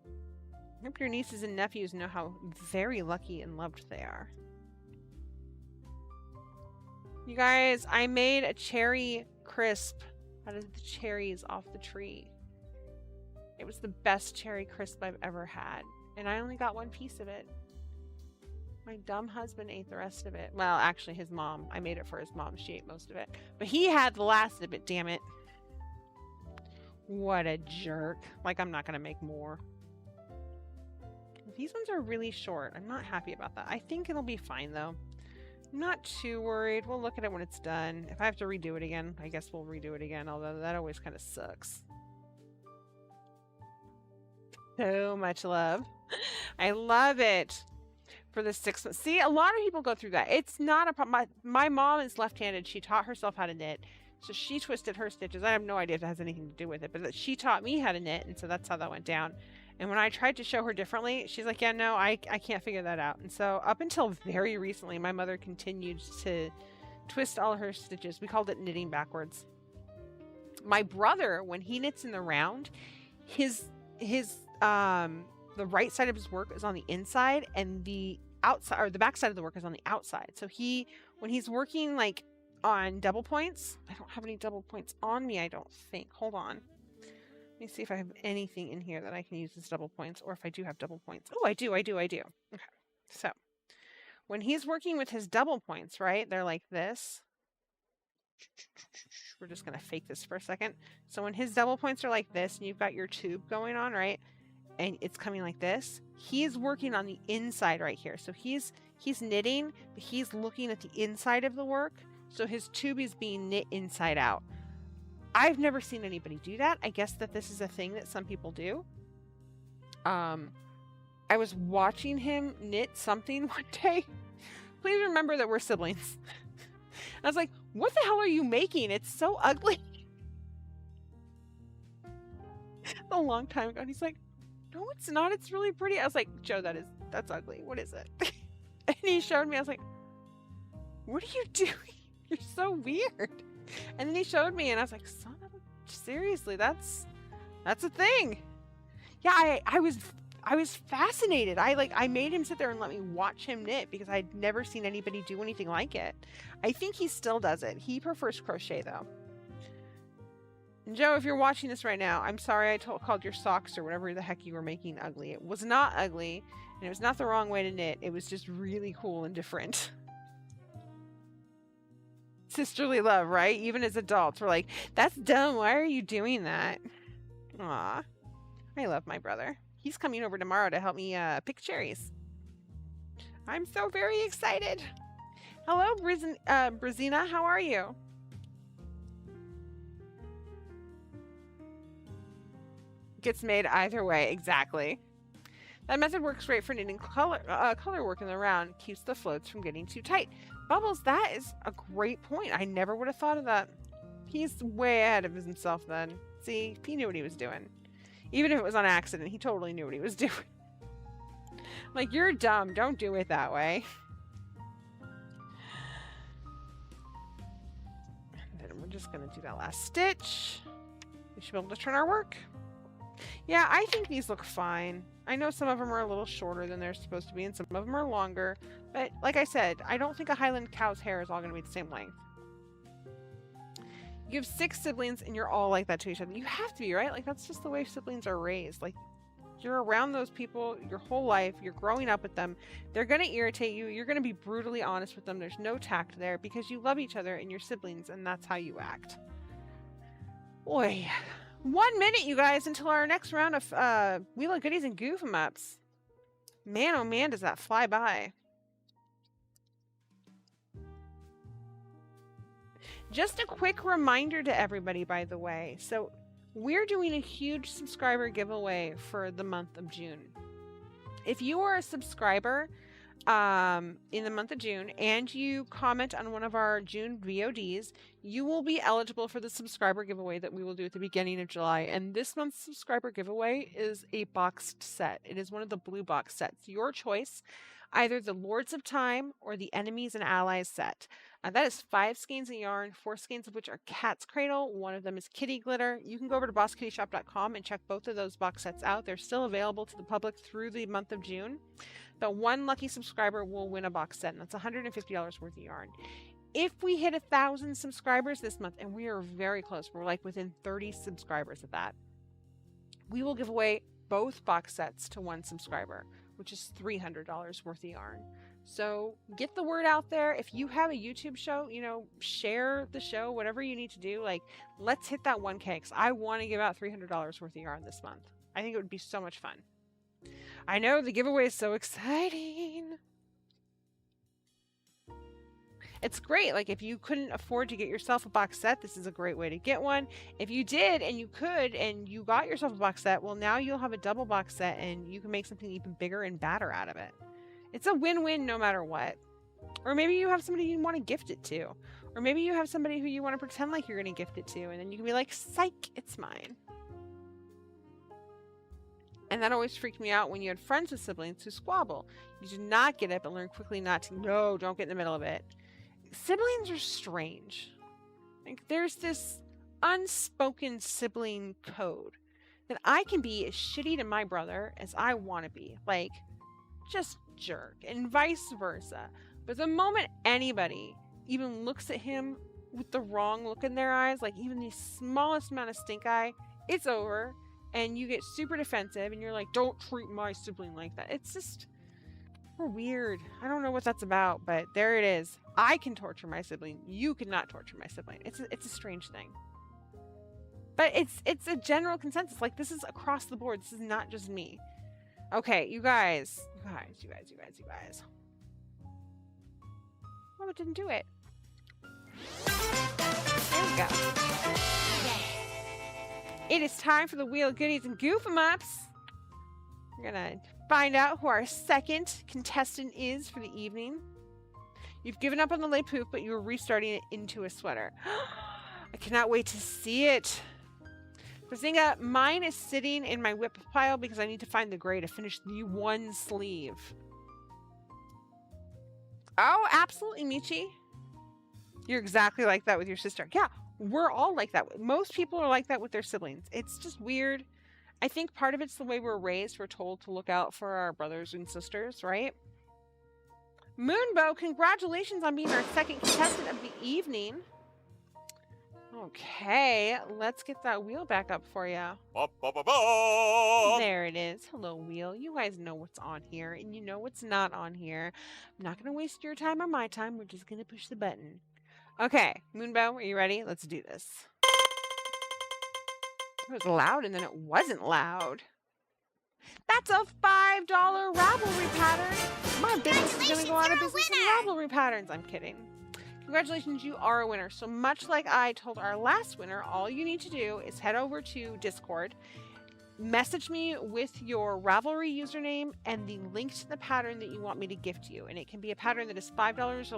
I hope your nieces and nephews know how very lucky and loved they are. You guys, I made a cherry crisp out of the cherries off the tree. It was the best cherry crisp I've ever had, and I only got one piece of it. My dumb husband ate the rest of it. Well, actually, his mom. I made it for his mom. She ate most of it. But he had the last of it, damn it. What a jerk. Like, I'm not going to make more. These ones are really short. I'm not happy about that. I think it'll be fine, though. I'm not too worried. We'll look at it when it's done. If I have to redo it again, I guess we'll redo it again, although that always kind of sucks. So much love. I love it. For the 6 months. See, a lot of people go through that. It's not a problem. My mom is left-handed. She taught herself how to knit. So she twisted her stitches. I have no idea if it has anything to do with it, but she taught me how to knit, and so that's how that went down. And when I tried to show her differently, she's like, yeah, no, I can't figure that out. And so up until very recently, my mother continued to twist all her stitches. We called it knitting backwards. My brother, when he knits in the round, the right side of his work is on the inside, and the outside or the back side of the work is on the outside. So when he's working like on double points, I don't have any double points on me, I don't think. Hold on. Let me see if I have anything in here that I can use as double points, or if I do have double points. Oh, I do. Okay. So when he's working with his double points, right? They're like this. We're just going to fake this for a second. So when his double points are like this, and you've got your tube going on, right? And it's coming like this, he's working on the inside right here. So he's knitting, but he's looking at the inside of the work. So his tube is being knit inside out. I've never seen anybody do that. I guess that this is a thing that some people do. I was watching him knit something one day. Please remember that we're siblings. I was like, what the hell are you making? It's so ugly. A long time ago. And he's like, no, it's not. It's really pretty. I was like, Joe, that's ugly. What is it? And he showed me. I was like, what are you doing? You're so weird. And then he showed me, and I was like, son of a, seriously, that's a thing. Yeah, I was fascinated. I made him sit there and let me watch him knit because I'd never seen anybody do anything like it. I think he still does it. He prefers crochet though. And Joe, if you're watching this right now, I'm sorry I called your socks or whatever the heck you were making ugly. It was not ugly, and it was not the wrong way to knit. It was just really cool and different. Sisterly love, right? Even as adults, we're like, that's dumb. Why are you doing that? Aw, I love my brother. He's coming over tomorrow to help me pick cherries. I'm so very excited. Hello, Brazina. How are you? Gets made either way. Exactly. That method works great for knitting color work in the round. Keeps the floats from getting too tight. Bubbles, that is a great point. I never would have thought of that. He's way ahead of himself then. See, he knew what he was doing. Even if it was on accident, he totally knew what he was doing. Like, you're dumb. Don't do it that way. And then we're just going to do that last stitch. We should be able to turn our work. Yeah, I think these look fine. I know some of them are a little shorter than they're supposed to be, and some of them are longer. But like I said, I don't think a Highland cow's hair is all going to be the same length. You have 6 siblings, and you're all like that to each other. You have to be, right? Like, that's just the way siblings are raised. Like, you're around those people your whole life. You're growing up with them. They're going to irritate you. You're going to be brutally honest with them. There's no tact there because you love each other and you're siblings, and that's how you act. Boy. 1 minute, you guys, until our next round of Wheel of Goodies and Goof 'em Ups. Man, oh man, does that fly by. Just a quick reminder to everybody, by the way. So we're doing a huge subscriber giveaway for the month of June. If you are a subscriber in the month of June and you comment on one of our June VODs, you will be eligible for the subscriber giveaway that we will do at the beginning of July. And this month's subscriber giveaway is a boxed set. It is one of the blue box sets. Your choice, either the Lords of Time or the Enemies and Allies set. That is 5 skeins of yarn, 4 skeins of which are Cat's Cradle. One of them is Kitty Glitter. You can go over to BossKittyShop.com and check both of those box sets out. They're still available to the public through the month of June. The one lucky subscriber will win a box set, and that's $150 worth of yarn. If we hit 1,000 subscribers this month, and we are very close, we're like within 30 subscribers of that, we will give away both box sets to one subscriber, which is $300 worth of yarn. So get the word out there. If you have a YouTube show, you know, share the show, whatever you need to do. Like, let's hit that 1K, because I want to give out $300 worth of yarn this month. I think it would be so much fun. I know the giveaway is so exciting. It's great. Like, if you couldn't afford to get yourself a box set, this is a great way to get one. If you did and you could and you got yourself a box set, well, now you'll have a double box set and you can make something even bigger and badder out of it. It's a win-win no matter what. Or maybe you have somebody you want to gift it to. Or maybe you have somebody who you want to pretend like you're going to gift it to, and then you can be like, psych, it's mine. And that always freaked me out when you had friends with siblings who squabble. You do not get it, but learn quickly not to. No, don't get in the middle of it. Siblings are strange. Like, there's this unspoken sibling code that I can be as shitty to my brother as I want to be. Like, just jerk, and vice versa. But the moment anybody even looks at him with the wrong look in their eyes, like even the smallest amount of stink eye, it's over, and you get super defensive, and you're like, don't treat my sibling like that. It's just weird. I don't know what that's about, but there it is. I can torture my sibling. You cannot torture my sibling. It's a strange thing. But it's a general consensus. Like, this is across the board. This is not just me. Okay, you guys. Oh, it didn't do it. There we go. It is time for the Wheel of Goodies and Goof 'em Ups. We're gonna find out who our second contestant is for the evening. You've given up on the lay poop, but you're restarting it into a sweater. I cannot wait to see it. Bazinga, mine is sitting in my whip pile because I need to find the gray to finish the one sleeve. Oh, absolutely, Michi. You're exactly like that with your sister. Yeah, we're all like that. Most people are like that with their siblings. It's just weird. I think part of it's the way we're raised. We're told to look out for our brothers and sisters, right? Moonbow, congratulations on being our second contestant of the evening. Okay, let's get that wheel back up for you. Ba, ba, ba, ba. There it is. Hello, wheel. You guys know what's on here, and you know what's not on here. I'm not going to waste your time or my time. We're just going to push the button. Okay, Moonbow, are you ready? Let's do this. It was loud, and then it wasn't loud. That's a $5 Ravelry pattern. My business is going to go out of business in Ravelry patterns. I'm kidding. Congratulations, you are a winner. So much like I told our last winner, all you need to do is head over to Discord, message me with your Ravelry username and the link to the pattern that you want me to gift you. And it can be a pattern that is $5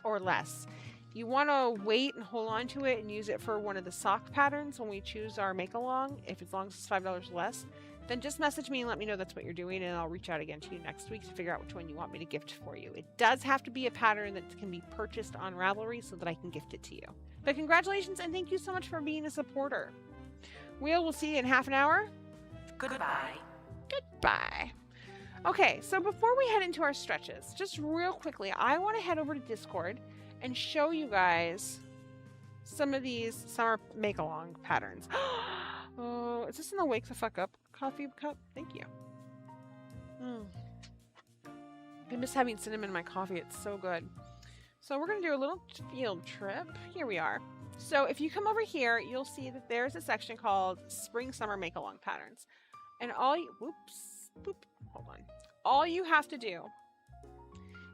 or less. If you want to wait and hold on to it and use it for one of the sock patterns when we choose our make-along, if as long as it's $5 or less, then just message me and let me know that's what you're doing, and I'll reach out again to you next week to figure out which one you want me to gift for you. It does have to be a pattern that can be purchased on Ravelry so that I can gift it to you. But congratulations, and thank you so much for being a supporter. We'll see you in half an hour. Goodbye. Goodbye. Okay, so before we head into our stretches, just real quickly, I want to head over to Discord and show you guys some of these summer make-along patterns. Oh, is this in the Wake the Fuck Up coffee cup? Thank you. I miss having cinnamon in my coffee. It's so good. So we're going to do a little field trip. Here we are. So if you come over here, you'll see that there's a section called Spring Summer Make-Along Patterns. And all you... Whoops. Boop. Hold on. All you have to do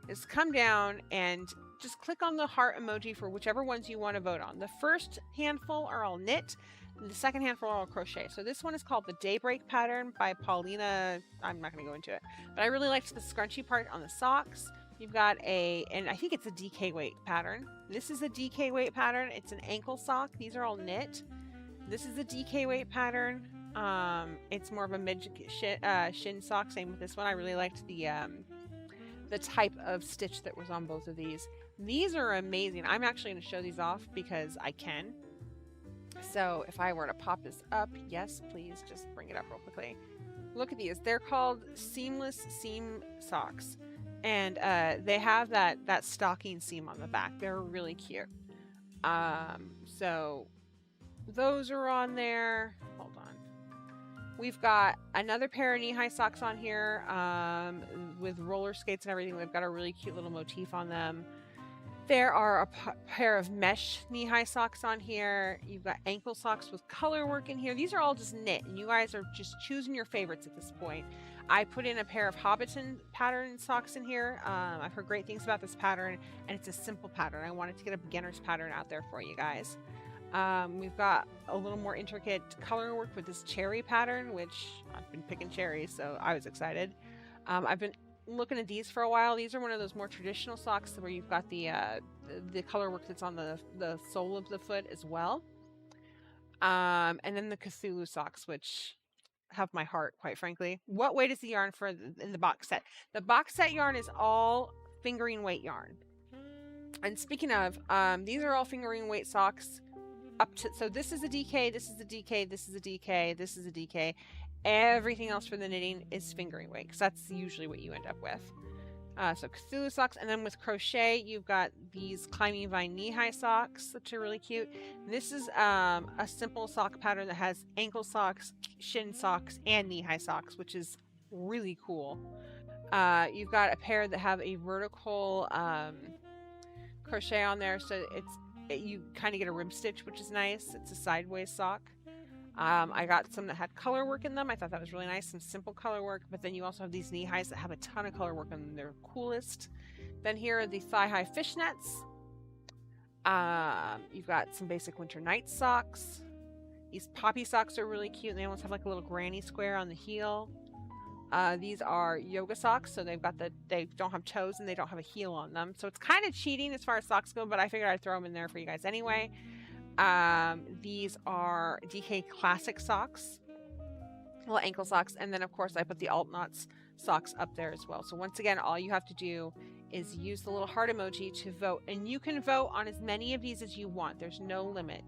is come down and just click on the heart emoji for whichever ones you want to vote on. The first handful are all knit, and the second handful are all crochet. So this one is called the Daybreak pattern by Paulina. I'm not going to go into it, but I really liked the scrunchy part on the socks. You've got and I think it's a DK weight pattern. This is a DK weight pattern. It's an ankle sock. These are all knit. This is a DK weight pattern. It's more of a mid shin sock. Same with this one. I really liked the type of stitch that was on both of these. These are amazing. I'm actually going to show these off because I can. So if I were to pop this up, yes, please just bring it up real quickly. Look at these. They're called seamless seam socks. And they have that stocking seam on the back. They're really cute. So those are on there. Hold on. We've got another pair of knee-high socks on here with roller skates and everything. They've got a really cute little motif on them. There are a pair of mesh knee-high socks on here. You've got ankle socks with color work in here. These are all just knit, and you guys are just choosing your favorites at this point. I put in a pair of Hobbiton pattern socks in here. I've heard great things about this pattern, and it's a simple pattern. I wanted to get a beginner's pattern out there for you guys. We've got a little more intricate color work with this cherry pattern, which I've been picking cherries, so I was excited. I've been looking at these for a while. These are one of those more traditional socks where you've got the color work that's on the sole of the foot as well. And then the Cthulhu socks, which have my heart, quite frankly. What weight is the yarn for in the box set? The box set yarn is all fingering weight yarn. And speaking of, these are all fingering weight socks. So this is a DK, this is a DK, this is a DK, this is a DK. Everything else for the knitting is fingering weight, because that's usually what you end up with. So Cthulhu socks, and then with crochet, you've got these climbing vine knee-high socks, which are really cute. This is a simple sock pattern that has ankle socks, shin socks, and knee-high socks, which is really cool. You've got a pair that have a vertical crochet on there, so you kind of get a rib stitch, which is nice. It's a sideways sock. I got some that had color work in them. I thought that was really nice, some simple color work, but then you also have these knee highs that have a ton of color work in them. They're coolest. Then here are the thigh high fishnets. You've got some basic winter night socks. These poppy socks are really cute. They almost have like a little granny square on the heel. These are yoga socks, so they don't have toes and they don't have a heel on them. So it's kind of cheating as far as socks go, but I figured I'd throw them in there for you guys anyway. These are DK classic socks, little ankle socks, and then of course I put the alt knots socks up there as well. So once again, all you have to do is use the little heart emoji to vote, and you can vote on as many of these as you want. There's no limit.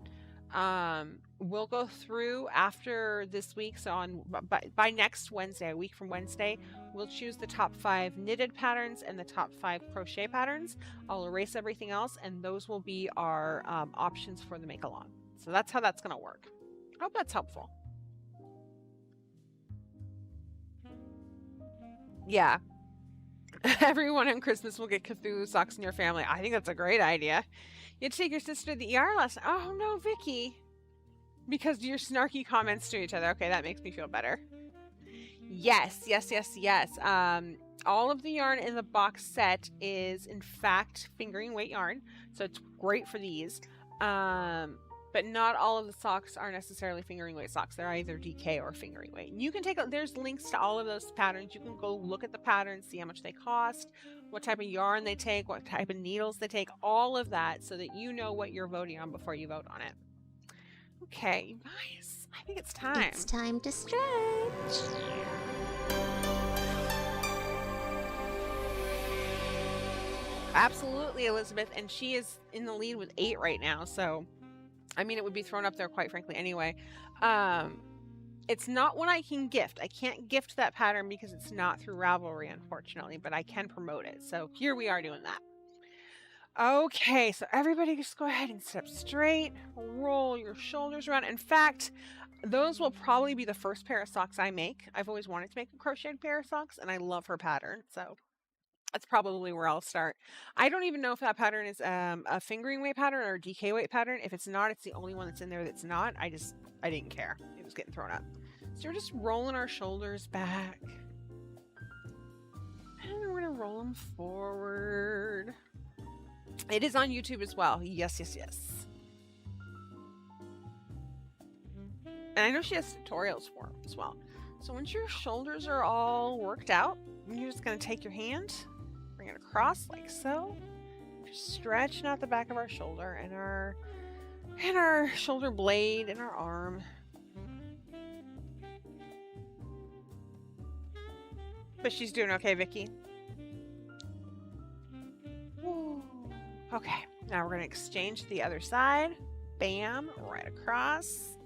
We'll go through after this week, so by next Wednesday, a week from Wednesday, we'll choose the top 5 knitted patterns and the top 5 crochet patterns. I'll erase everything else, and those will be our options for the make along. So that's how that's going to work. I hope that's helpful. Yeah. Everyone on Christmas will get Cthulhu socks in your family. I think that's a great idea. You had to take your sister to the ER lesson. Oh no, Vicky. Because of your snarky comments to each other. Okay, that makes me feel better. Yes. All of the yarn in the box set is, in fact, fingering weight yarn. So it's great for these. But not all of the socks are necessarily fingering weight socks. They're either DK or fingering weight. You can there's links to all of those patterns. You can go look at the patterns, see how much they cost, what type of yarn they take, what type of needles they take, all of that, so that you know what you're voting on before you vote on it. Okay, you guys, I think it's time. It's time to stretch. Absolutely, Elizabeth, and she is in the lead with 8 right now, so I mean, it would be thrown up there, quite frankly, anyway. It's not one I can gift. I can't gift that pattern because it's not through Ravelry, unfortunately, but I can promote it. So here we are doing that. Okay, so everybody just go ahead and sit up straight, roll your shoulders around. In fact, those will probably be the first pair of socks I make. I've always wanted to make a crocheted pair of socks, and I love her pattern, so that's probably where I'll start. I don't even know if that pattern is a fingering weight pattern or a DK weight pattern. If it's not, it's the only one that's in there that's not. I didn't care. It was getting thrown up. So we're just rolling our shoulders back. And we're going to roll them forward. It is on YouTube as well. Yes, yes, yes. And I know she has tutorials for them as well. So once your shoulders are all worked out, you're just going to take your hand, bring it across like so. Just stretching out the back of our shoulder and our shoulder blade and our arm. But she's doing okay, Vicky. Okay, now we're going to exchange to the other side. Bam, right across.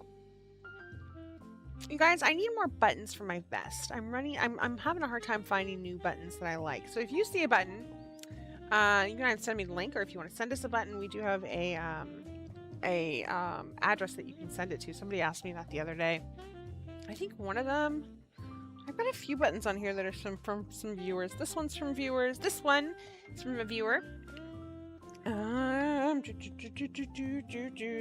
You guys, I need more buttons for my vest. I'm having a hard time finding new buttons that I like. So if you see a button, you can either send me the link, or if you want to send us a button, we do have a address that you can send it to. Somebody asked me that the other day. I think one of them, I've got a few buttons on here that are from some viewers. This one's from viewers. This one is from a viewer.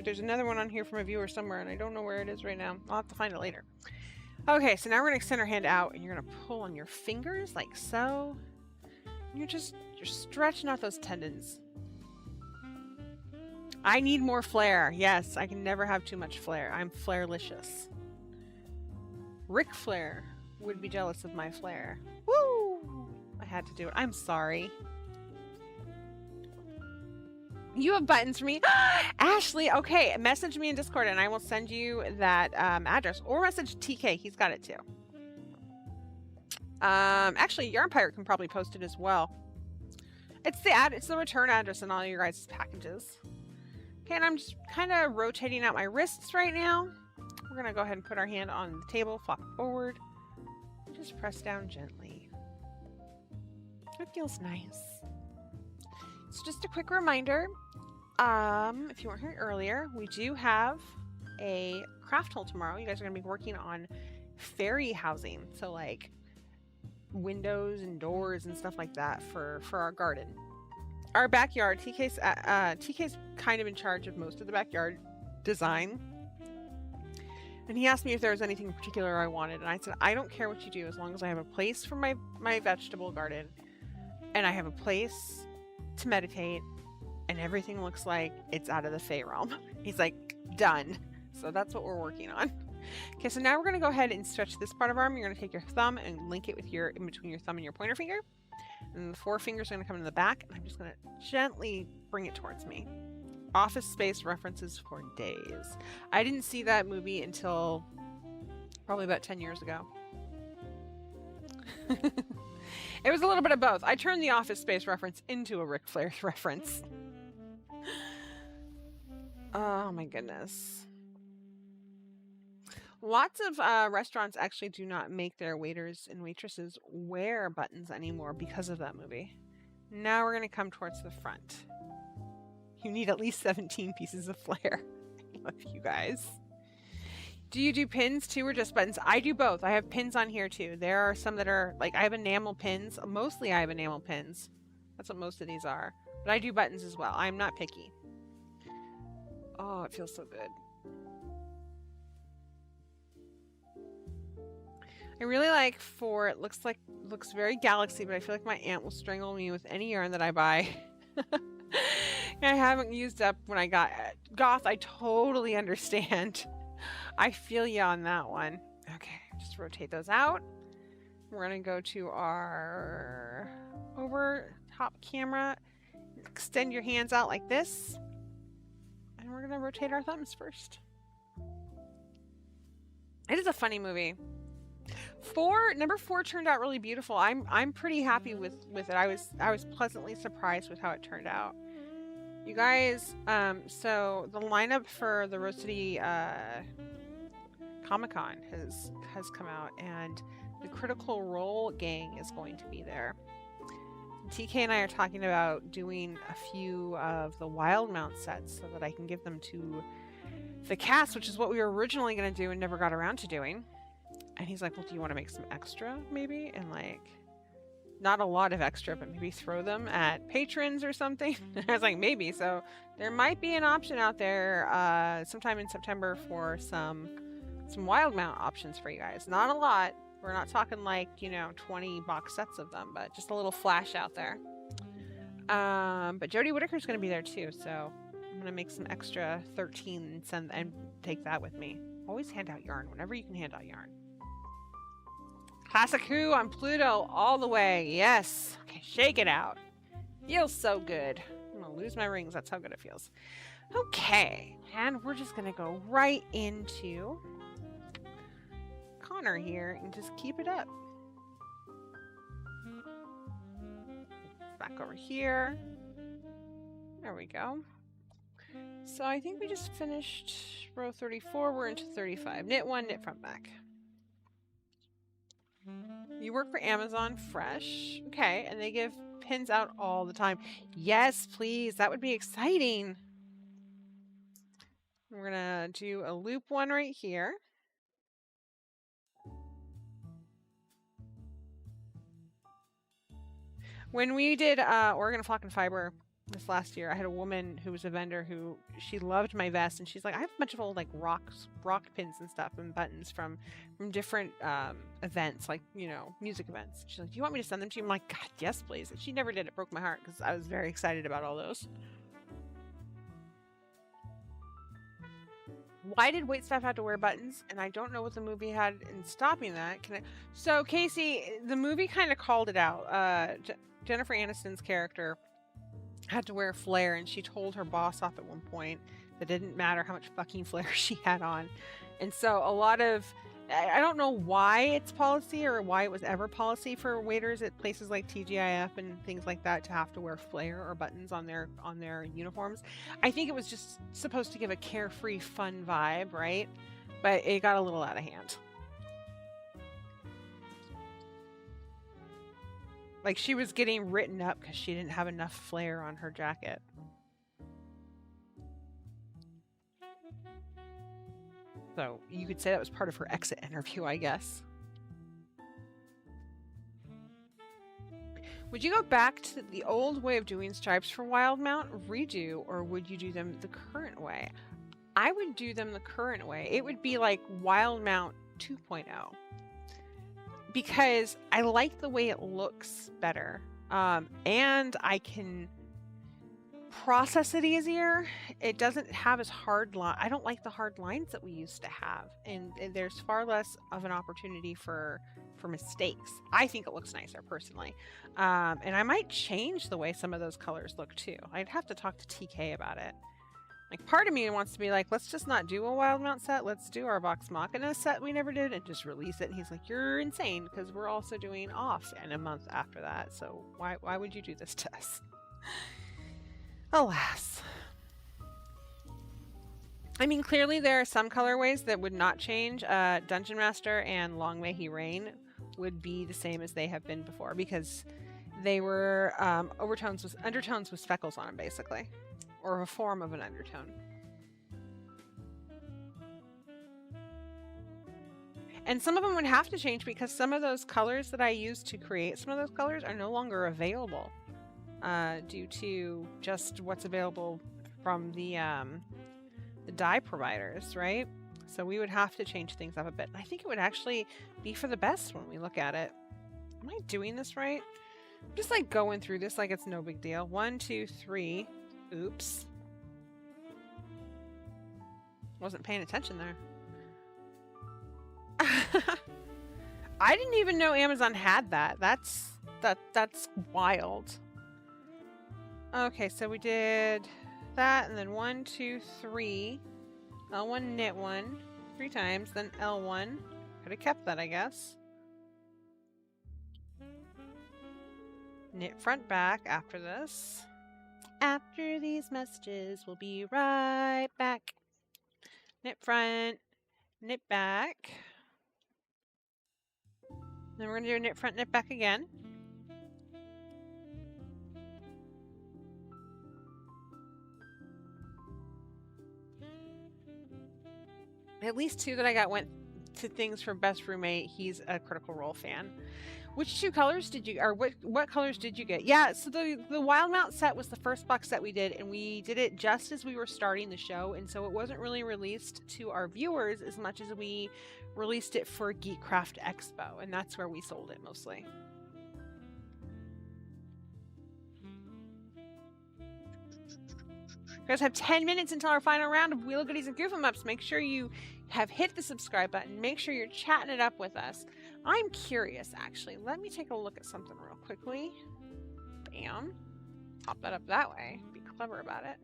There's another one on here from a viewer somewhere, and I don't know where it is right now. I'll have to find it later. Okay, so now we're going to extend our hand out, and you're going to pull on your fingers like so. You're stretching out those tendons. I need more flair. Yes, I can never have too much flair. I'm flairlicious. Ric Flair would be jealous of my flair. Woo! I had to do it. I'm sorry. You have buttons for me. Ashley, okay, message me in Discord and I will send you that address. Or message TK, he's got it too. Actually, Yarn Pirate can probably post it as well. It's the return address in all your guys' packages. Okay, and I'm just kind of rotating out my wrists right now. We're gonna go ahead and put our hand on the table, flop it forward. Just press down gently. It feels nice. So just a quick reminder, if you weren't here earlier, we do have a craft hole tomorrow. You guys are going to be working on fairy housing. So like windows and doors and stuff like that for our garden. Our backyard, TK's kind of in charge of most of the backyard design. And he asked me if there was anything in particular I wanted. And I said, I don't care what you do as long as I have a place for my vegetable garden. And I have a place to meditate, and everything looks like it's out of the Fae realm. He's like, done. So that's what we're working on. Okay, so now we're going to go ahead and stretch this part of our arm. You're going to take your thumb and link it with in between your thumb and your pointer finger. And the forefingers are going to come in the back, and I'm just going to gently bring it towards me. Office Space references for days. I didn't see that movie until probably about 10 years ago. It was a little bit of both. I turned the Office Space reference into a Ric Flair reference. Oh my goodness. Lots of restaurants actually do not make their waiters and waitresses wear buttons anymore because of that movie. Now we're going to come towards the front. You need at least 17 pieces of flair. I love you guys. Do you do pins too or just buttons? I do both. I have pins on here too. There are some that are like I have enamel pins. Mostly I have enamel pins. That's what most of these are. But I do buttons as well. I'm not picky. Oh, it feels so good. I really like it looks very galaxy, but I feel like my aunt will strangle me with any yarn that I buy. I haven't used up when I got goth. I totally understand. I feel you on that one. Okay, just rotate those out. We're gonna go to our over top camera. Extend your hands out like this. And we're gonna rotate our thumbs first. It is a funny movie. Number 4 turned out really beautiful. I'm pretty happy with it. I was pleasantly surprised with how it turned out. You guys, so the lineup for the Rose City Comic-Con has come out, and the Critical Role gang is going to be there. TK and I are talking about doing a few of the wild mount sets so that I can give them to the cast, which is what we were originally going to do and never got around to doing. And he's like, well, do you want to make some extra maybe? And like, not a lot of extra, but maybe throw them at patrons or something. I was like, maybe. So there might be an option out there sometime in September for some wild mount options for you guys. Not a lot. We're not talking like, you know, 20 box sets of them, but just a little flash out there. But Jodie Whittaker's going to be there too, so I'm going to make some extra 13 and take that with me. Always hand out yarn whenever you can hand out yarn. Classic Who on Pluto all the way. Yes. Okay, shake it out. Feels so good. I'm going to lose my rings. That's how good it feels. Okay, and we're just going to go right into Connor here and just keep it up. Back over here. There we go. So I think we just finished row 34. We're into 35. Knit one, knit front back. You work for Amazon Fresh. Okay, and they give pins out all the time. Yes, please. That would be exciting. We're going to do a loop one right here. When we did Oregon Flock and Fiber this last year, I had a woman who was a vendor who she loved my vest, and she's like, I have a bunch of old like rock pins and stuff and buttons from different events, like, you know, music events. She's like, do you want me to send them to you? I'm like, God, yes, please. And she never did. It broke my heart because I was very excited about all those. Why did waitstaff have to wear buttons? And I don't know what the movie had in stopping that. So Casey, the movie kind of called it out. Jennifer Aniston's character had to wear a flare, and she told her boss off at one point that it didn't matter how much fucking flare she had on. And so a lot of, I don't know why it's policy or why it was ever policy for waiters at places like TGIF and things like that to have to wear flare or buttons on their uniforms. I think it was just supposed to give a carefree, fun vibe, right? But it got a little out of hand. Like, she was getting written up because she didn't have enough flare on her jacket. So you could say that was part of her exit interview, I guess. Would you go back to the old way of doing stripes for wild mount, redo, or would you do them the current way? I would do them the current way. It would be like wild mount 2.0. Because I like the way it looks better, and I can process it easier. It doesn't have as hard line. I don't like the hard lines that we used to have, and there's far less of an opportunity for mistakes. I think it looks nicer personally, and I might change the way some of those colors look too. I'd have to talk to TK about it. Like, part of me wants to be like, let's just not do a wild mount set. Let's do our Vox Machina set we never did and just release it. And he's like, you're insane because we're also doing off in a month after that. So why would you do this to us? Alas. I mean, clearly there are some colorways that would not change. Dungeon Master and Long May He Reign would be the same as they have been before because they were undertones with speckles on them, basically. Or a form of an undertone. And some of them would have to change because some of those colors that I used to create some of those colors are no longer available due to just what's available from the dye providers, right? So we would have to change things up a bit. And I think it would actually be for the best when we look at it. Am I doing this right? I'm just like going through this like it's no big deal. 1, 2, 3. Oops. Wasn't paying attention there. I didn't even know Amazon had that. That's wild. Okay, so we did that and then 1, 2, 3. L1 knit 1 3 times, then L1. Could have kept that, I guess. Knit front back after this. After these messages, we'll be right back. Knit front, knit back. Then we're gonna do knit front, knit back again. At least 2 that I got went to things for best roommate. He's a Critical Role fan. Which 2 colors did you, or what colors did you get? Yeah, so the Wild Mount set was the first box set we did, and we did it just as we were starting the show, and so it wasn't really released to our viewers as much as we released it for Geekcraft Expo, and that's where we sold it mostly. You guys have 10 minutes until our final round of Wheel of Goodies and Goof 'em Ups. Make sure you have hit the subscribe button. Make sure you're chatting it up with us. I'm curious, actually. Let me take a look at something real quickly. Bam. Pop that up that way. Be clever about it.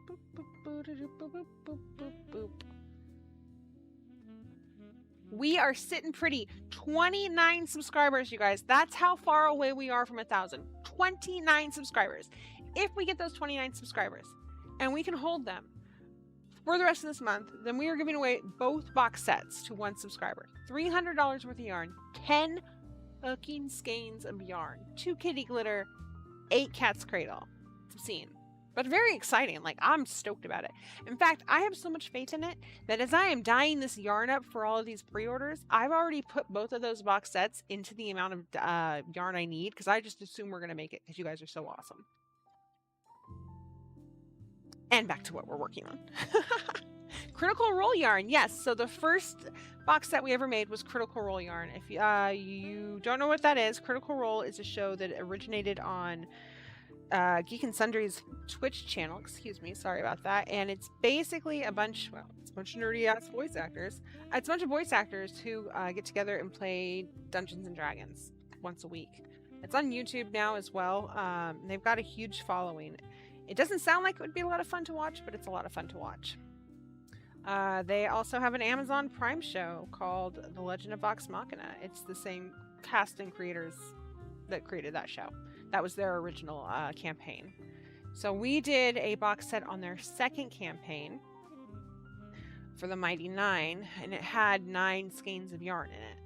Boop, boop, boop, boop, boop, boop, boop, boop. We are sitting pretty. 29 subscribers, you guys. That's how far away we are from 1,000. 29 subscribers. If we get those 29 subscribers and we can hold them for the rest of this month, then we are giving away both box sets to 1 subscriber. $300 worth of yarn, 10 fucking skeins of yarn, 2 kitty glitter, 8 cat's cradle. It's obscene, but very exciting. Like, I'm stoked about it. In fact, I have so much faith in it that as I am dyeing this yarn up for all of these pre-orders, I've already put both of those box sets into the amount of yarn I need, because I just assume we're going to make it because you guys are so awesome. And back to what we're working on. Critical Role yarn. Yes, so the first box set we ever made was Critical Role yarn. If you don't know what that is, Critical Role is a show that originated on Geek and Sundry's Twitch channel. Excuse me, sorry about that. And it's basically a bunch, well, it's a bunch of nerdy ass voice actors. It's a bunch of voice actors who get together and play Dungeons and Dragons once a week. It's on YouTube now as well. They've got a huge following. It doesn't sound like it would be a lot of fun to watch, but it's a lot of fun to watch. They also have an Amazon Prime show called The Legend of Vox Machina. It's the same cast and creators that created that show. That was their original campaign. So we did a box set on their second campaign for the Mighty Nine, and it had 9 skeins of yarn in it.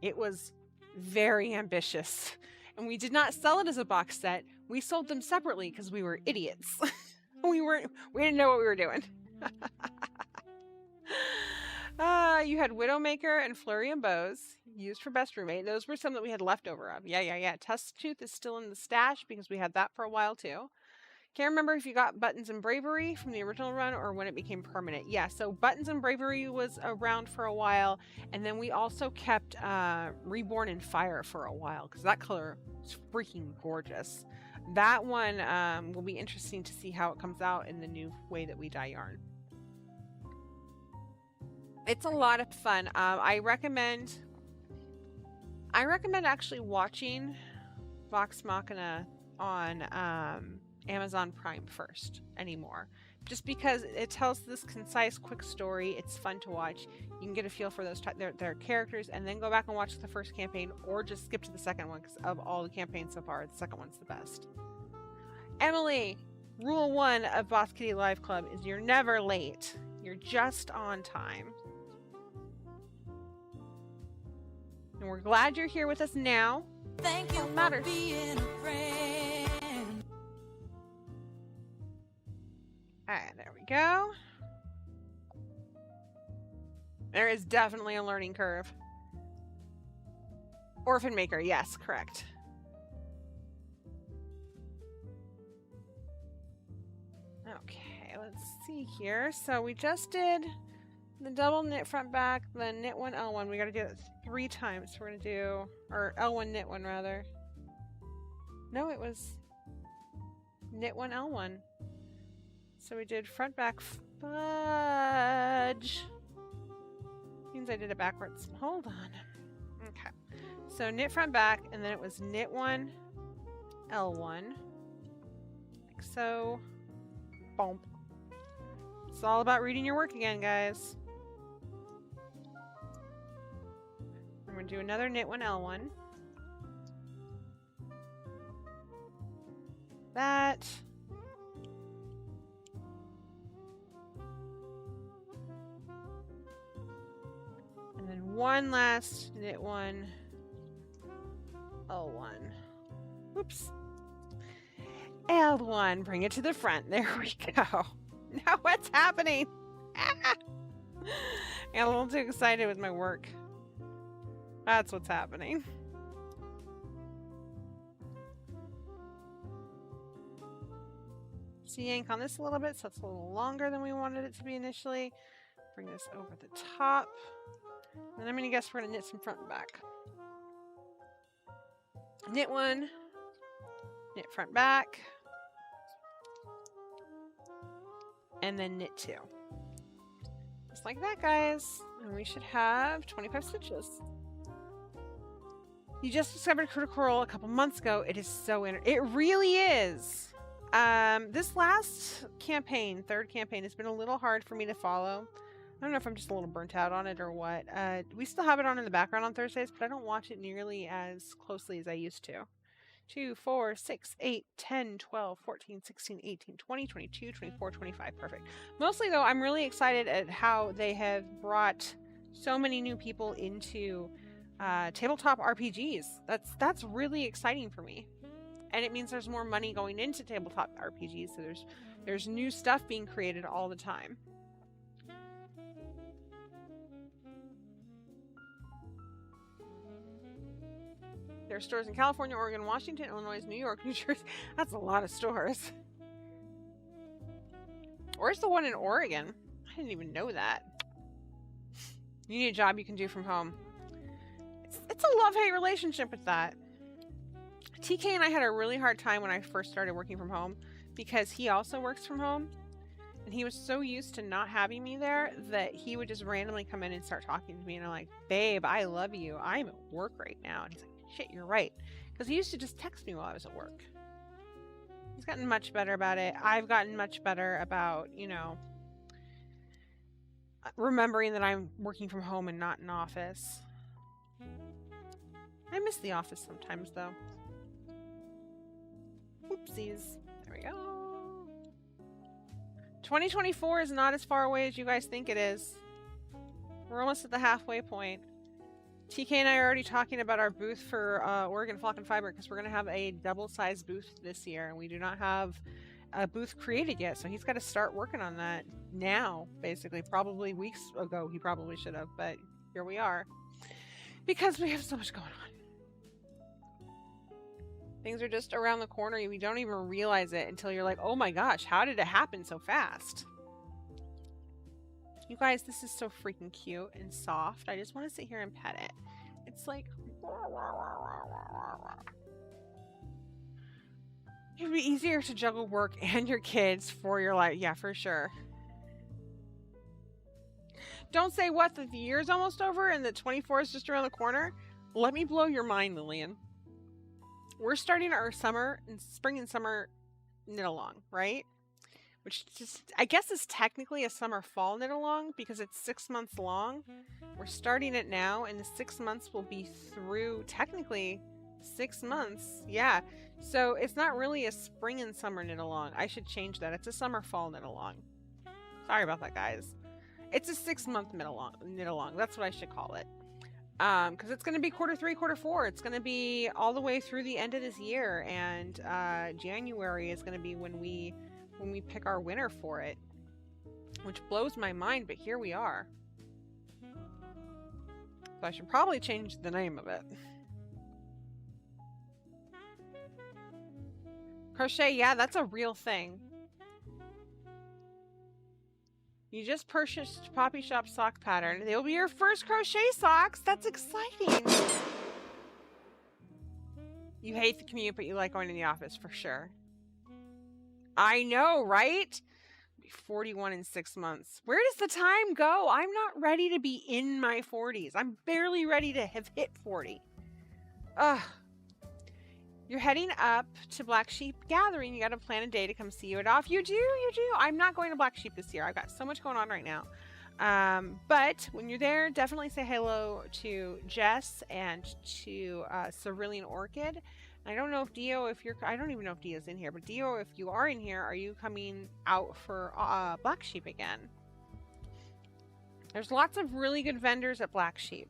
It was very ambitious, and we did not sell it as a box set. We sold them separately because we were idiots. We didn't know what we were doing. You had Widowmaker and Flurry and Bows used for best roommate. Those were some that we had leftover of. Yeah. Tusk Tooth is still in the stash because we had that for a while too. Can't remember if you got Buttons and Bravery from the original run or when it became permanent. Yeah, so Buttons and Bravery was around for a while, and then we also kept Reborn in Fire for a while because that color is freaking gorgeous. That one will be interesting to see how it comes out in the new way that we dye yarn. It's a lot of fun. I recommend actually watching Vox Machina on Amazon Prime first anymore, just because it tells this concise, quick story. It's fun to watch. You can get a feel for those their characters, and then go back and watch the first campaign, or just skip to the second one, because of all the campaigns so far, the second one's the best. Emily, rule 1 of Boss Kitty Live Club is you're never late. You're just on time. And we're glad you're here with us now. Thank you for being a friend. Alright, there we go. There is definitely a learning curve. Orphan Maker, yes, correct. Okay, let's see here. So we just did the double knit front back, the knit 1 L1. We got to do it 3 times. So we're going to do, or L1 knit 1 rather. No, it was knit 1 L1. So we did front back fudge. Means I did it backwards. Hold on. Okay. So knit front back, and then it was knit 1 L1. Like so. Boom. It's all about reading your work again, guys. I'm going to do another knit 1 L1. That. one last knit one. L1. Oops. L1. Bring it to the front. There we go. Now what's happening? Ah! I'm a little too excited with my work. That's what's happening. See ink on this a little bit, so it's a little longer than we wanted it to be initially. Bring this over the top. And I'm gonna guess we're gonna knit some front and back. Knit one, knit front back, and then knit two. Just like that, guys. And we should have 25 stitches. You just discovered Critical Role a couple months ago. It is so it really is. This last campaign, third campaign, has been a little hard for me to follow. I don't know if I'm just a little burnt out on it or what. We still have it on in the background on Thursdays, but I don't watch it nearly as closely as I used to. 2, 4, 6, 8, 10, 12, 14, 16, 18, 20, 22, 24, 25. Perfect. Mostly, though, I'm really excited at how they have brought so many new people into tabletop RPGs. That's really exciting for me. And it means there's more money going into tabletop RPGs, so there's new stuff being created all the time. There are stores in California, Oregon, Washington, Illinois, New York, New Jersey. That's a lot of stores. Where's the one in Oregon? I didn't even know that. You need a job you can do from home. It's a love-hate relationship with that. TK and I had a really hard time when I first started working from home because he also works from home. And he was so used to not having me there that he would just randomly come in and start talking to me. And I'm like, babe, I love you. I'm at work right now. And he's like, shit, you're right. Because he used to just text me while I was at work. He's gotten much better about it. I've gotten much better about, you know, remembering that I'm working from home and not in office. I miss the office sometimes, though. Oopsies. There we go. 2024 is not as far away as you guys think it is. We're almost at the halfway point. TK and I are already talking about our booth for Oregon Flock and Fiber because we're going to have a double-sized booth this year, and we do not have a booth created yet, so he's got to start working on that now, basically. Probably weeks ago he probably should have, but here we are. Because we have so much going on. Things are just around the corner. We don't even realize it until you're like, oh my gosh, how did it happen so fast? You guys, this is so freaking cute and soft. I just want to sit here and pet it. It's like... It would be easier to juggle work and your kids for your life. Yeah, for sure. Don't say what, that the year's almost over and the 24 is just around the corner. Let me blow your mind, Lillian. We're starting our summer and spring and summer knit along, right? Which just, I guess, is technically a summer fall knit along because it's 6 months long. We're starting it now, and the 6 months will be through technically 6 months. Yeah, so it's not really a spring and summer knit along. I should change that. It's a summer fall knit along. Sorry about that, guys. It's a 6 month knit along. That's what I should call it. Because it's going to be quarter 3, quarter 4. It's going to be all the way through the end of this year, and January is going to be when we pick our winner for it, which blows my mind, but here we are. So I should probably change the name of it. Crochet, yeah, that's a real thing. You just purchased Poppy Shop sock pattern. They'll be your first crochet socks. That's exciting. You hate the commute, but you like going to the office for sure. I know, right? I'll be 41 in 6 months. Where does the time go? I'm not ready to be in my 40s. I'm barely ready to have hit 40. Ugh. You're heading up to Black Sheep Gathering. You got to plan a day to come see you at off. You do, you do. I'm not going to Black Sheep this year. I've got so much going on right now. But when you're there, definitely say hello to Jess and to Cerulean Orchid. I don't know if Dio, I don't even know if Dio's in here, but Dio, if you are in here, are you coming out for Black Sheep again? There's lots of really good vendors at Black Sheep.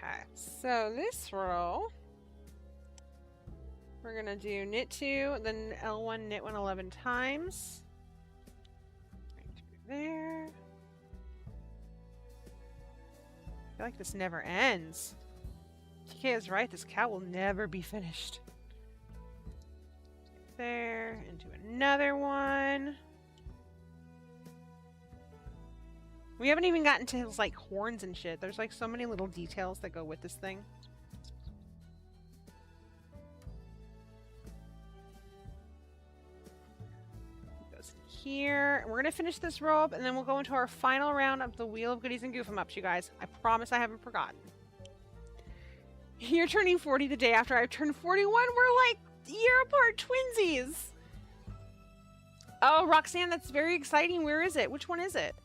Okay, so this row, we're gonna do knit 2, then L1, knit 1 11 times. Right through there. I feel like this never ends. TK is right, this cow will never be finished. There, and do another one. We haven't even gotten to his, like, horns and shit. There's, like, so many little details that go with this thing. It goes here. We're gonna finish this row up, and then we'll go into our final round of the Wheel of Goodies and Goof 'em Ups, you guys. I promise I haven't forgotten. You're turning 40 the day after I've turned 41. We're, like, year apart twinsies. Oh, Roxanne, that's very exciting. Where is it? Which one is it?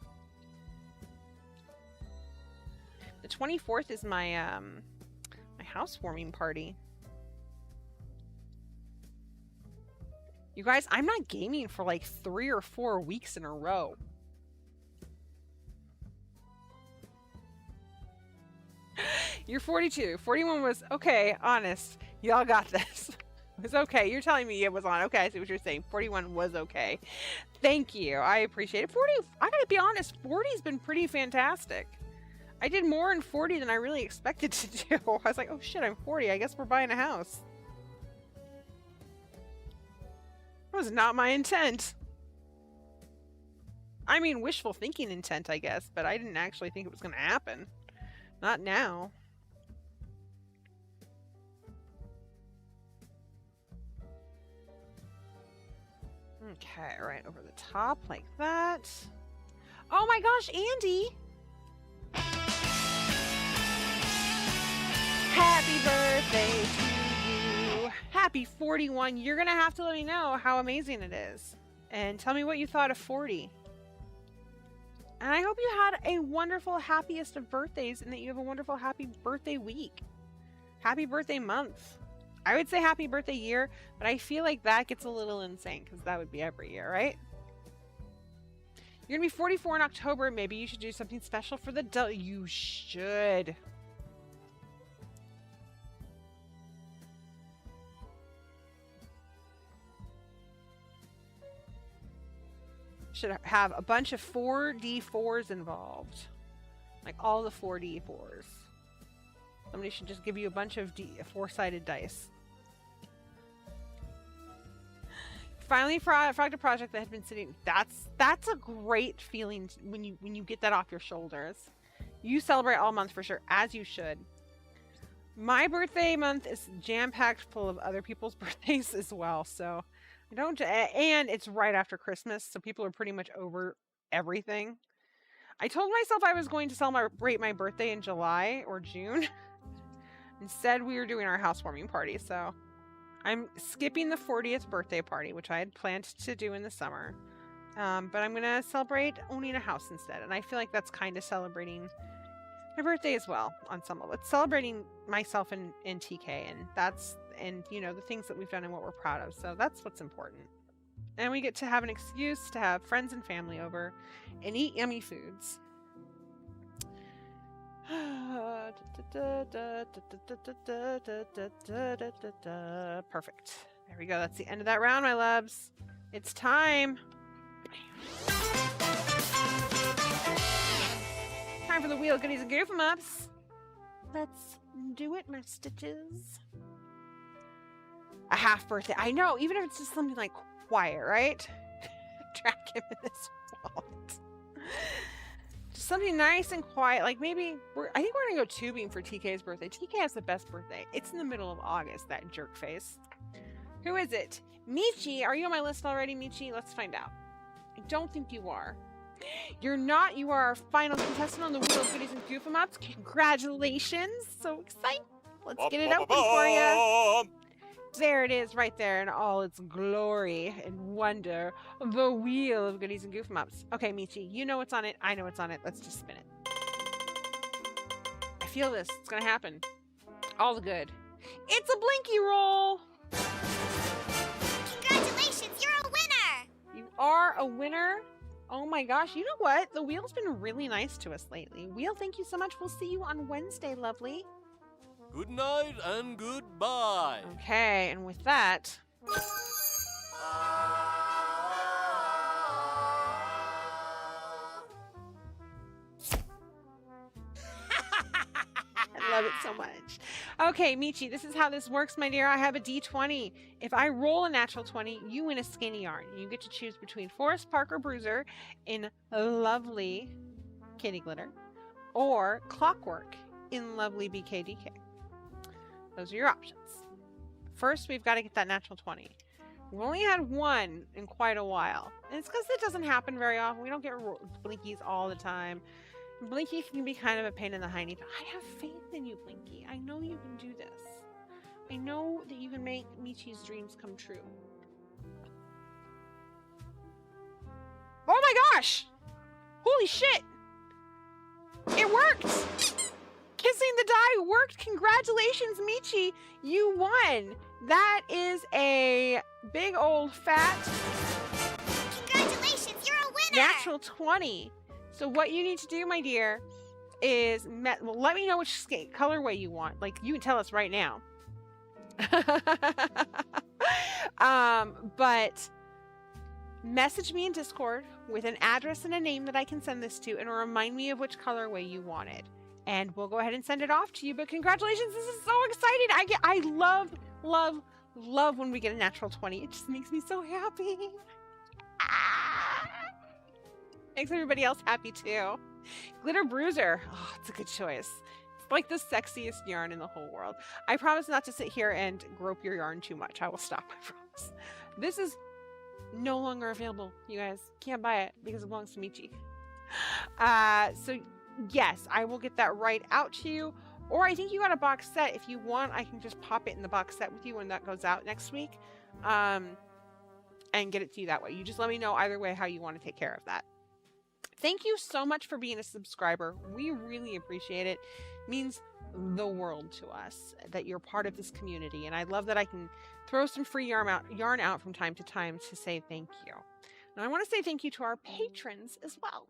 The 24th is my my housewarming party. You guys, I'm not gaming for like 3 or 4 weeks in a row. You're 42. 41 was okay, honest. Y'all got this. It was okay. You're telling me it was on. Okay, I see what you're saying. 41 was okay. Thank you. I appreciate it. 40, I gotta be honest, 40's been pretty fantastic. I did more in 40 than I really expected to do. I was like, oh shit, I'm 40. I guess we're buying a house. That was not my intent. I mean, wishful thinking intent, I guess, but I didn't actually think it was going to happen. Not now. Okay, right over the top like that. Oh my gosh, Andy! Happy birthday to you. Happy 41. You're going to have to let me know how amazing it is. And tell me what you thought of 40. And I hope you had a wonderful, happiest of birthdays and that you have a wonderful, happy birthday week. Happy birthday month. I would say happy birthday year, but I feel like that gets a little insane because that would be every year, right? You're going to be 44 in October. Maybe you should do something special for the You should. Should have a bunch of 4D4s involved. Like all the 4D4s. Somebody should just give you a bunch of 4-sided dice. Finally frogged a project that had been sitting. That's a great feeling when you get that off your shoulders. You celebrate all month for sure, as you should. My birthday month is jam-packed full of other people's birthdays as well, so I don't, and it's right after Christmas, so people are pretty much over everything. I told myself I was going to celebrate my birthday in July or June. Instead, we were doing our housewarming party, so I'm skipping the 40th birthday party, which I had planned to do in the summer. But I'm going to celebrate owning a house instead, and I feel like that's kind of celebrating my birthday as well on some level. It's celebrating myself and TK, and you know, the things that we've done and what we're proud of. So that's what's important. And we get to have an excuse to have friends and family over and eat yummy foods. Perfect. There we go. That's the end of that round, my loves. It's time. Time for the Wheel of Goodies and Goof 'em Ups. Let's do it, my stitches. A half birthday. I know, even if it's just something like quiet, right? Track him in this wallet. Just something nice and quiet. Like maybe I think we're gonna go tubing for TK's birthday. TK has the best birthday. It's in the middle of August, that jerk face. Who is it? Michi. Are you on my list already, Michi? Let's find out. I don't think you are. You're not. You are our final contestant on the Wheel of Goodies and Goof 'em Ups. Congratulations. So exciting. Let's get it open for you. There it is right there in all its glory and wonder. The Wheel of Goodies and Goof 'em Ups. Okay, Michi, you know what's on it. I know what's on it. Let's just spin it. I feel this. It's going to happen. All the good. It's a blinky roll. Congratulations, you're a winner! You are a winner. Oh my gosh. You know what? The Wheel's been really nice to us lately. Wheel, thank you so much. We'll see you on Wednesday, lovely. Good night and goodbye. Okay, and with that, I love it so much. Okay, Michi, this is how this works, my dear. I have a D20. If I roll a natural 20, you win a skinny yarn. You get to choose between Forest Park or Bruiser in lovely Kitty Glitter or Clockwork in lovely BKDK. Those are your options. First, we've got to get that natural 20. We've only had one in quite a while. And it's because it doesn't happen very often. We don't get blinkies all the time. Blinky can be kind of a pain in the hiney, but I have faith in you, Blinky. I know you can do this. I know that you can make Michi's dreams come true. Oh my gosh! Holy shit! It worked! Kissing the die worked! Congratulations, Michi! You won! That is a big old fat... Congratulations, you're a winner! Natural 20. So what you need to do, my dear, is let me know which colorway you want. Like, you can tell us right now. But message me in Discord with an address and a name that I can send this to, and remind me of which colorway you wanted. And we'll go ahead and send it off to you. But congratulations, this is so exciting. I love when we get a natural 20. It just makes me so happy. Makes everybody else happy too. Glitter Bruiser. Oh, it's a good choice. It's like the sexiest yarn in the whole world. I promise not to sit here and grope your yarn too much. I will stop, I promise. This is no longer available, you guys. Can't buy it because it belongs to Michi. So yes, I will get that right out to you. Or I think you got a box set. If you want, I can just pop it in the box set with you when that goes out next week. And get it to you that way. You just let me know either way how you want to take care of that. Thank you so much for being a subscriber. We really appreciate it. It means the world to us that you're part of this community. And I love that I can throw some free yarn out from time to time to say thank you. And I want to say thank you to our patrons as well.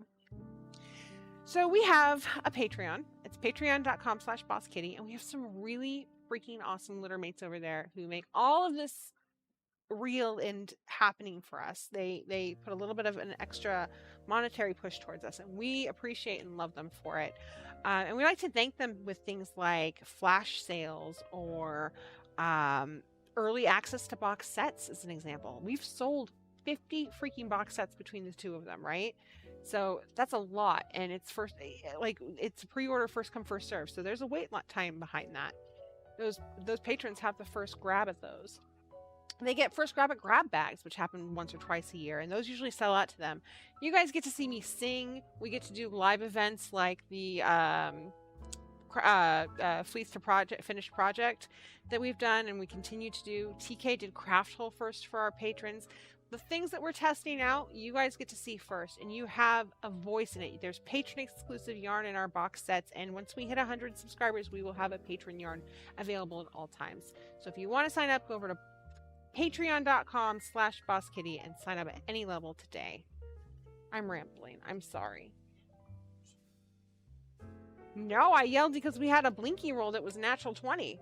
So we have a Patreon. It's patreon.com/bosskitty. And we have some really freaking awesome Littermates over there who make all of this real and happening for us. They put a little bit of an extra monetary push towards us, and we appreciate and love them for it. And we like to thank them with things like flash sales or early access to box sets, as an example. We've sold 50 freaking box sets between the two of them, right? So that's a lot, and it's it's pre-order, first come, first serve. So there's a wait time behind that. Those patrons have the first grab at those. They get first grab at grab bags, which happen once or twice a year, and those usually sell out to them. You guys get to see me sing. We get to do live events like the Fleece to Finished project that we've done, and we continue to do. TK did Craft Hole first for our patrons. The things that we're testing out, you guys get to see first, and you have a voice in it. There's patron-exclusive yarn in our box sets, and once we hit 100 subscribers, we will have a patron yarn available at all times. So if you want to sign up, go over to patreon.com/bosskitty and sign up at any level today. I'm rambling. I'm sorry. No, I yelled because we had a Blinky roll that was natural 20.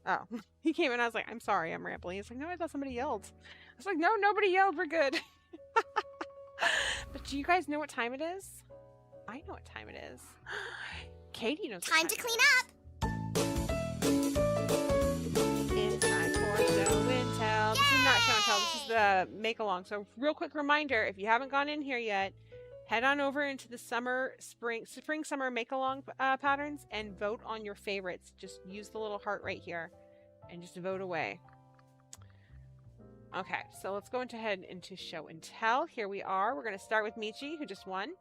Oh, he came in. I was like, I'm sorry, I'm rambling. He's like, no, I thought somebody yelled. I was like, no, nobody yelled. We're good. But do you guys know what time it is? I know what time it is. Katie knows. Time to clean up. It's time for show and tell. This is not show and tell. This is the make along. So, real quick reminder: if you haven't gone in here yet, head on over into the spring, summer make along patterns and vote on your favorites. Just use the little heart right here, and just vote away. Okay, so let's go ahead into show and tell. Here we are. We're going to start with Michi, who just won.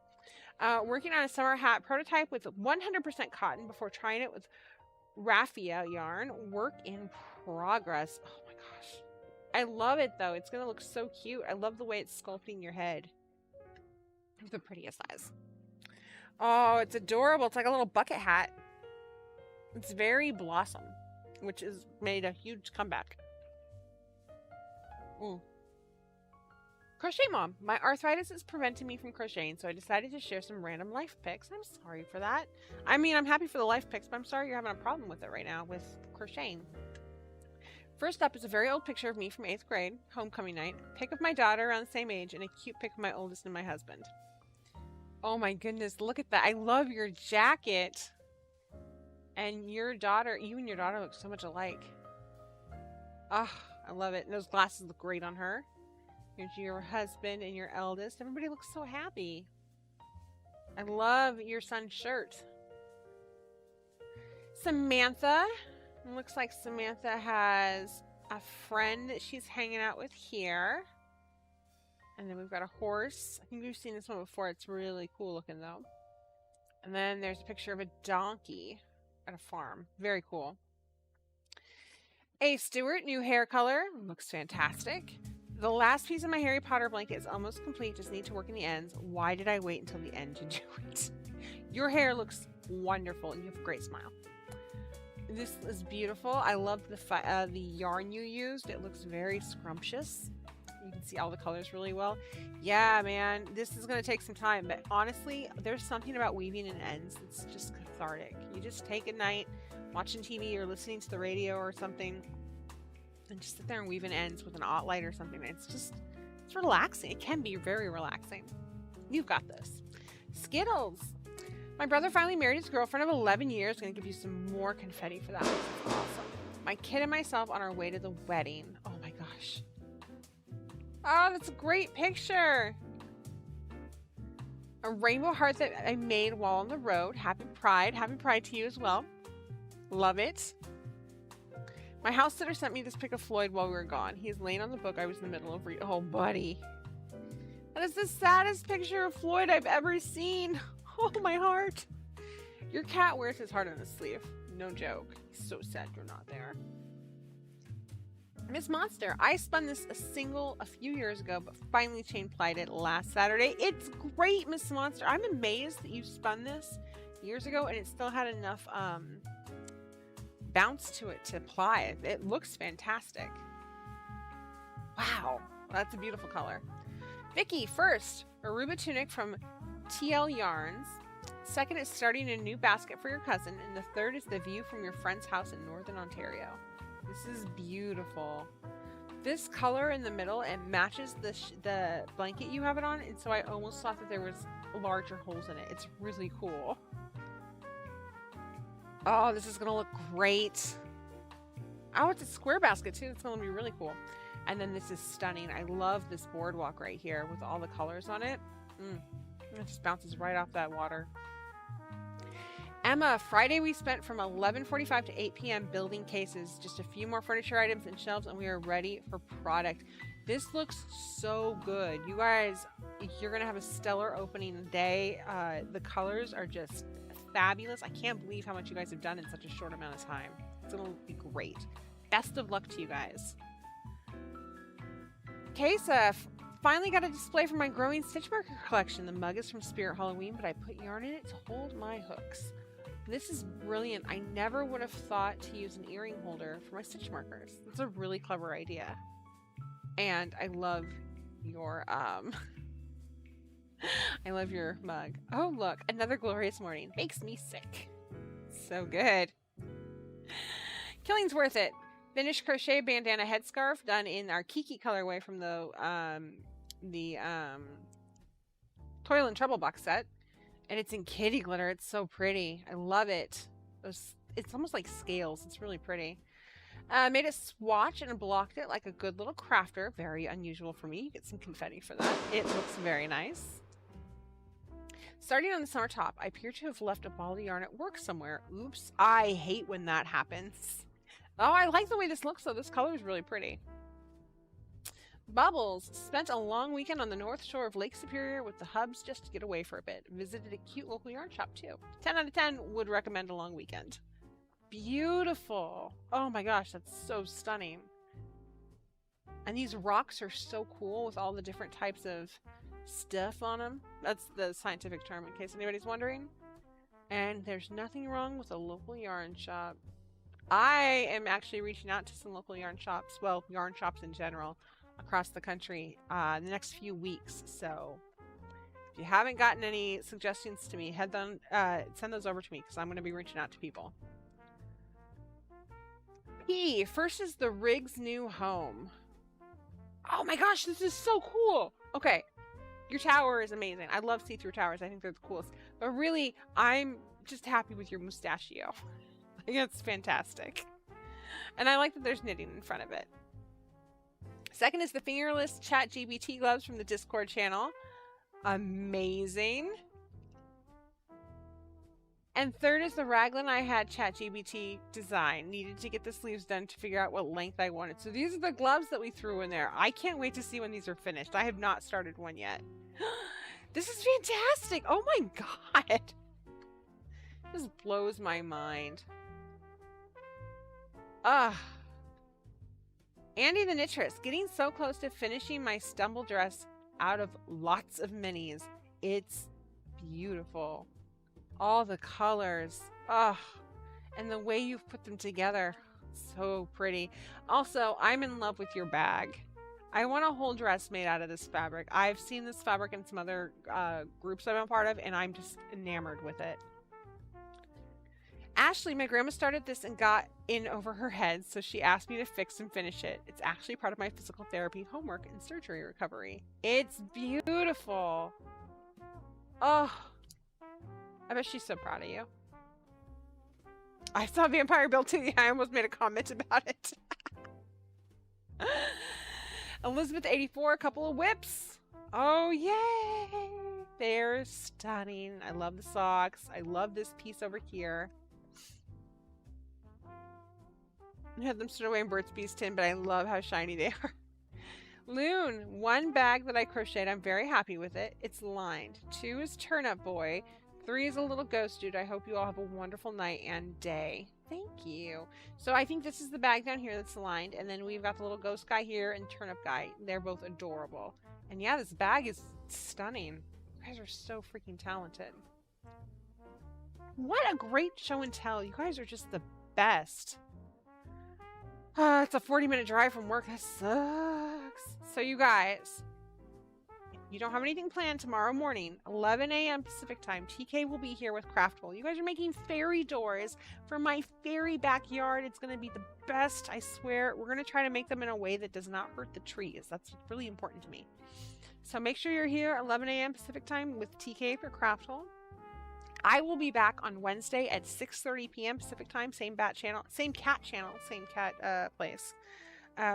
Working on a summer hat prototype with 100% cotton before trying it with raffia yarn. Work in progress. Oh my gosh. I love it though. It's going to look so cute. I love the way it's sculpting your head. The prettiest eyes. Oh, it's adorable. It's like a little bucket hat. It's very Blossom, which has made a huge comeback. Crochet Mom, my arthritis is preventing me from crocheting, so I decided to share some random life pics. I'm sorry for that. I mean, I'm happy for the life pics, but I'm sorry you're having a problem with it right now with crocheting. First up is a very old picture of me from 8th grade, homecoming night, pic of my daughter around the same age, and a cute pic of my oldest and my husband. Oh my goodness, look at that. I love your jacket. And your daughter, you and your daughter look so much alike. Ah, I love it. And those glasses look great on her. Here's your husband and your eldest. Everybody looks so happy. I love your son's shirt. Samantha. It looks like Samantha has a friend that she's hanging out with here. And then we've got a horse. I think we've seen this one before. It's really cool looking though. And then there's a picture of a donkey at a farm. Very cool. A Stewart, new hair color. Looks fantastic. The last piece of my Harry Potter blanket is almost complete. Just need to work in the ends. Why did I wait until the end to do it? Your hair looks wonderful and you have a great smile. This is beautiful. I love the yarn you used. It looks very scrumptious. You can see all the colors really well. Yeah, man, this is going to take some time. But honestly, there's something about weaving in ends that's just cathartic. You just take a night watching TV or listening to the radio or something and just sit there and weave in ends with an aught light or something. It's relaxing. It can be very relaxing. You've got this. Skittles. My brother finally married his girlfriend of 11 years. Going to give you some more confetti for that. That's awesome. My kid and myself on our way to the wedding. Oh my gosh. Oh, that's a great picture. A rainbow heart that I made while on the road. Happy Pride. Happy Pride to you as well. Love it. My house sitter sent me this pic of Floyd while we were gone. He's laying on the book I was in the middle of reading. Oh, buddy. That is the saddest picture of Floyd I've ever seen. Oh, my heart. Your cat wears his heart on his sleeve. No joke. He's so sad you're not there. Miss Monster, I spun this a few years ago, but finally chain plied it last Saturday. It's great, Miss Monster. I'm amazed that you spun this years ago and it still had enough bounce to it to ply it. It looks fantastic. Wow, that's a beautiful color. Vicky, first, Aruba tunic from TL Yarns. Second is starting a new basket for your cousin, and the third is the view from your friend's house in Northern Ontario. This is beautiful. This color in the middle, it matches the blanket you have it on, and so I almost thought that there was larger holes in it. It's really cool. Oh, this is going to look great. Oh, it's a square basket too. It's going to be really cool. And then this is stunning. I love this boardwalk right here with all the colors on it. It just bounces right off that water. Emma, Friday we spent from 11:45 to 8 p.m. building cases. Just a few more furniture items and shelves and we are ready for product. This looks so good. You guys, you're going to have a stellar opening day. The colors are just fabulous. I can't believe how much you guys have done in such a short amount of time. It's going to be great. Best of luck to you guys. Kesa, finally got a display for my growing stitch marker collection. The mug is from Spirit Halloween, but I put yarn in it to hold my hooks. This is brilliant. I never would have thought to use an earring holder for my stitch markers. It's a really clever idea. And I love your I love your mug. Oh look, another glorious morning. Makes me sick. So good. Killing's worth it. Finished crochet bandana headscarf done in our Kiki colorway from the Toil and Trouble box set. And it's in kitty glitter. It's so pretty. I love it. It's almost like scales. It's really pretty. Made a swatch and blocked it like a good little crafter. Very unusual for me. You get some confetti for that. It looks very nice. Starting on the summer top, I appear to have left a ball of yarn at work somewhere. Oops. I hate when that happens. Oh, I like the way this looks though. This color is really pretty. Bubbles. Spent a long weekend on the north shore of Lake Superior with the hubs just to get away for a bit. Visited a cute local yarn shop too. 10 out of 10 would recommend a long weekend. Beautiful. Oh my gosh, that's so stunning. And these rocks are so cool with all the different types of stuff on them. That's the scientific term in case anybody's wondering. And there's nothing wrong with a local yarn shop. I am actually reaching out to some local yarn shops. Well, yarn shops in general. across the country in the next few weeks. So if you haven't gotten any suggestions to me, send those over to me because I'm going to be reaching out to people. P. First is the Rig's new home. Oh my gosh, this is so cool. Okay, your tower is amazing. I love see-through towers. I think they're the coolest. But really, I'm just happy with your mustachio. I think it's fantastic. And I like that there's knitting in front of it. Second is the fingerless ChatGPT gloves from the Discord channel. Amazing. And third is the raglan I had ChatGPT design. Needed to get the sleeves done to figure out what length I wanted. So these are the gloves that we threw in there. I can't wait to see when these are finished. I have not started one yet. This is fantastic. Oh my god. This blows my mind. Andy the Knitress. Getting so close to finishing my stumble dress out of lots of minis. It's beautiful. All the colors. And the way you've put them together. So pretty. Also, I'm in love with your bag. I want a whole dress made out of this fabric. I've seen this fabric in some other groups I'm a part of, and I'm just enamored with it. Ashley, my grandma started this and got in over her head, so she asked me to fix and finish it. It's actually part of my physical therapy, homework, and surgery recovery. It's beautiful. Oh, I bet she's so proud of you. I saw Vampire Bill too. I almost made a comment about it. Elizabeth 84, a couple of whips. Oh, yay. They're stunning. I love the socks. I love this piece over here. I had them stored away in Burt's Bees tin, but I love how shiny they are. Loon, one bag that I crocheted. I'm very happy with it. It's lined. 2 is Turnip Boy. 3 is a little ghost dude. I hope you all have a wonderful night and day. Thank you. So I think this is the bag down here that's lined, and then we've got the little ghost guy here and turnip guy. They're both adorable. And yeah, this bag is stunning. You guys are so freaking talented. What a great show and tell. You guys are just the best. It's a 40-minute drive from work. That sucks. So you guys, if you don't have anything planned tomorrow morning, 11 a.m. Pacific time, TK will be here with Craftable. You guys are making fairy doors for my fairy backyard. It's going to be the best, I swear. We're going to try to make them in a way that does not hurt the trees. That's really important to me. So make sure you're here 11 a.m. Pacific time with TK for Craftable. I will be back on Wednesday at 6:30 p.m. Pacific time. Same cat channel, same cat place.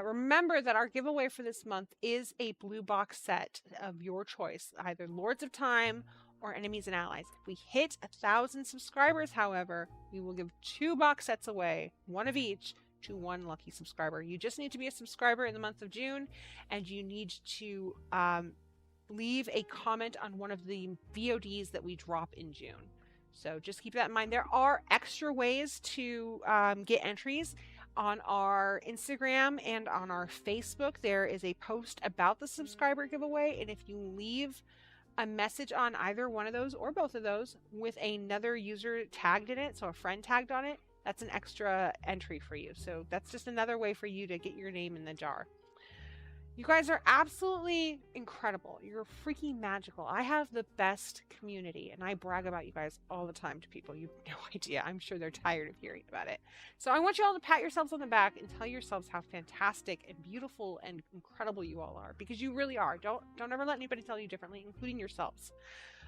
Remember that our giveaway for this month is a blue box set of your choice, either Lords of Time or Enemies and Allies. If we hit 1,000 subscribers, however, we will give 2 box sets away, 1 of each, to 1 lucky subscriber. You just need to be a subscriber in the month of June, and you need to leave a comment on one of the VODs that we drop in June. So just keep that in mind. There are extra ways to get entries on our Instagram and on our Facebook. There is a post about the subscriber giveaway, and if you leave a message on either one of those or both of those with another user tagged in it, so a friend tagged on it, that's an extra entry for you. So that's just another way for you to get your name in the jar. You guys are absolutely incredible. You're freaking magical. I have the best community, and I brag about you guys all the time to people. You have no idea. I'm sure they're tired of hearing about it. So I want you all to pat yourselves on the back and tell yourselves how fantastic and beautiful and incredible you all are, because you really are. Don't ever let anybody tell you differently, including yourselves.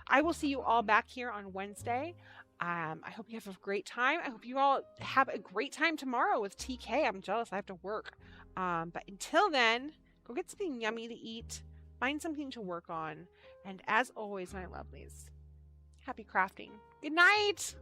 I will see you all back here on Wednesday. I hope you have a great time. I hope you all have a great time tomorrow with TK. I'm jealous. I have to work. But until then, go get something yummy to eat, find something to work on, and as always, my lovelies, happy crafting. Good night!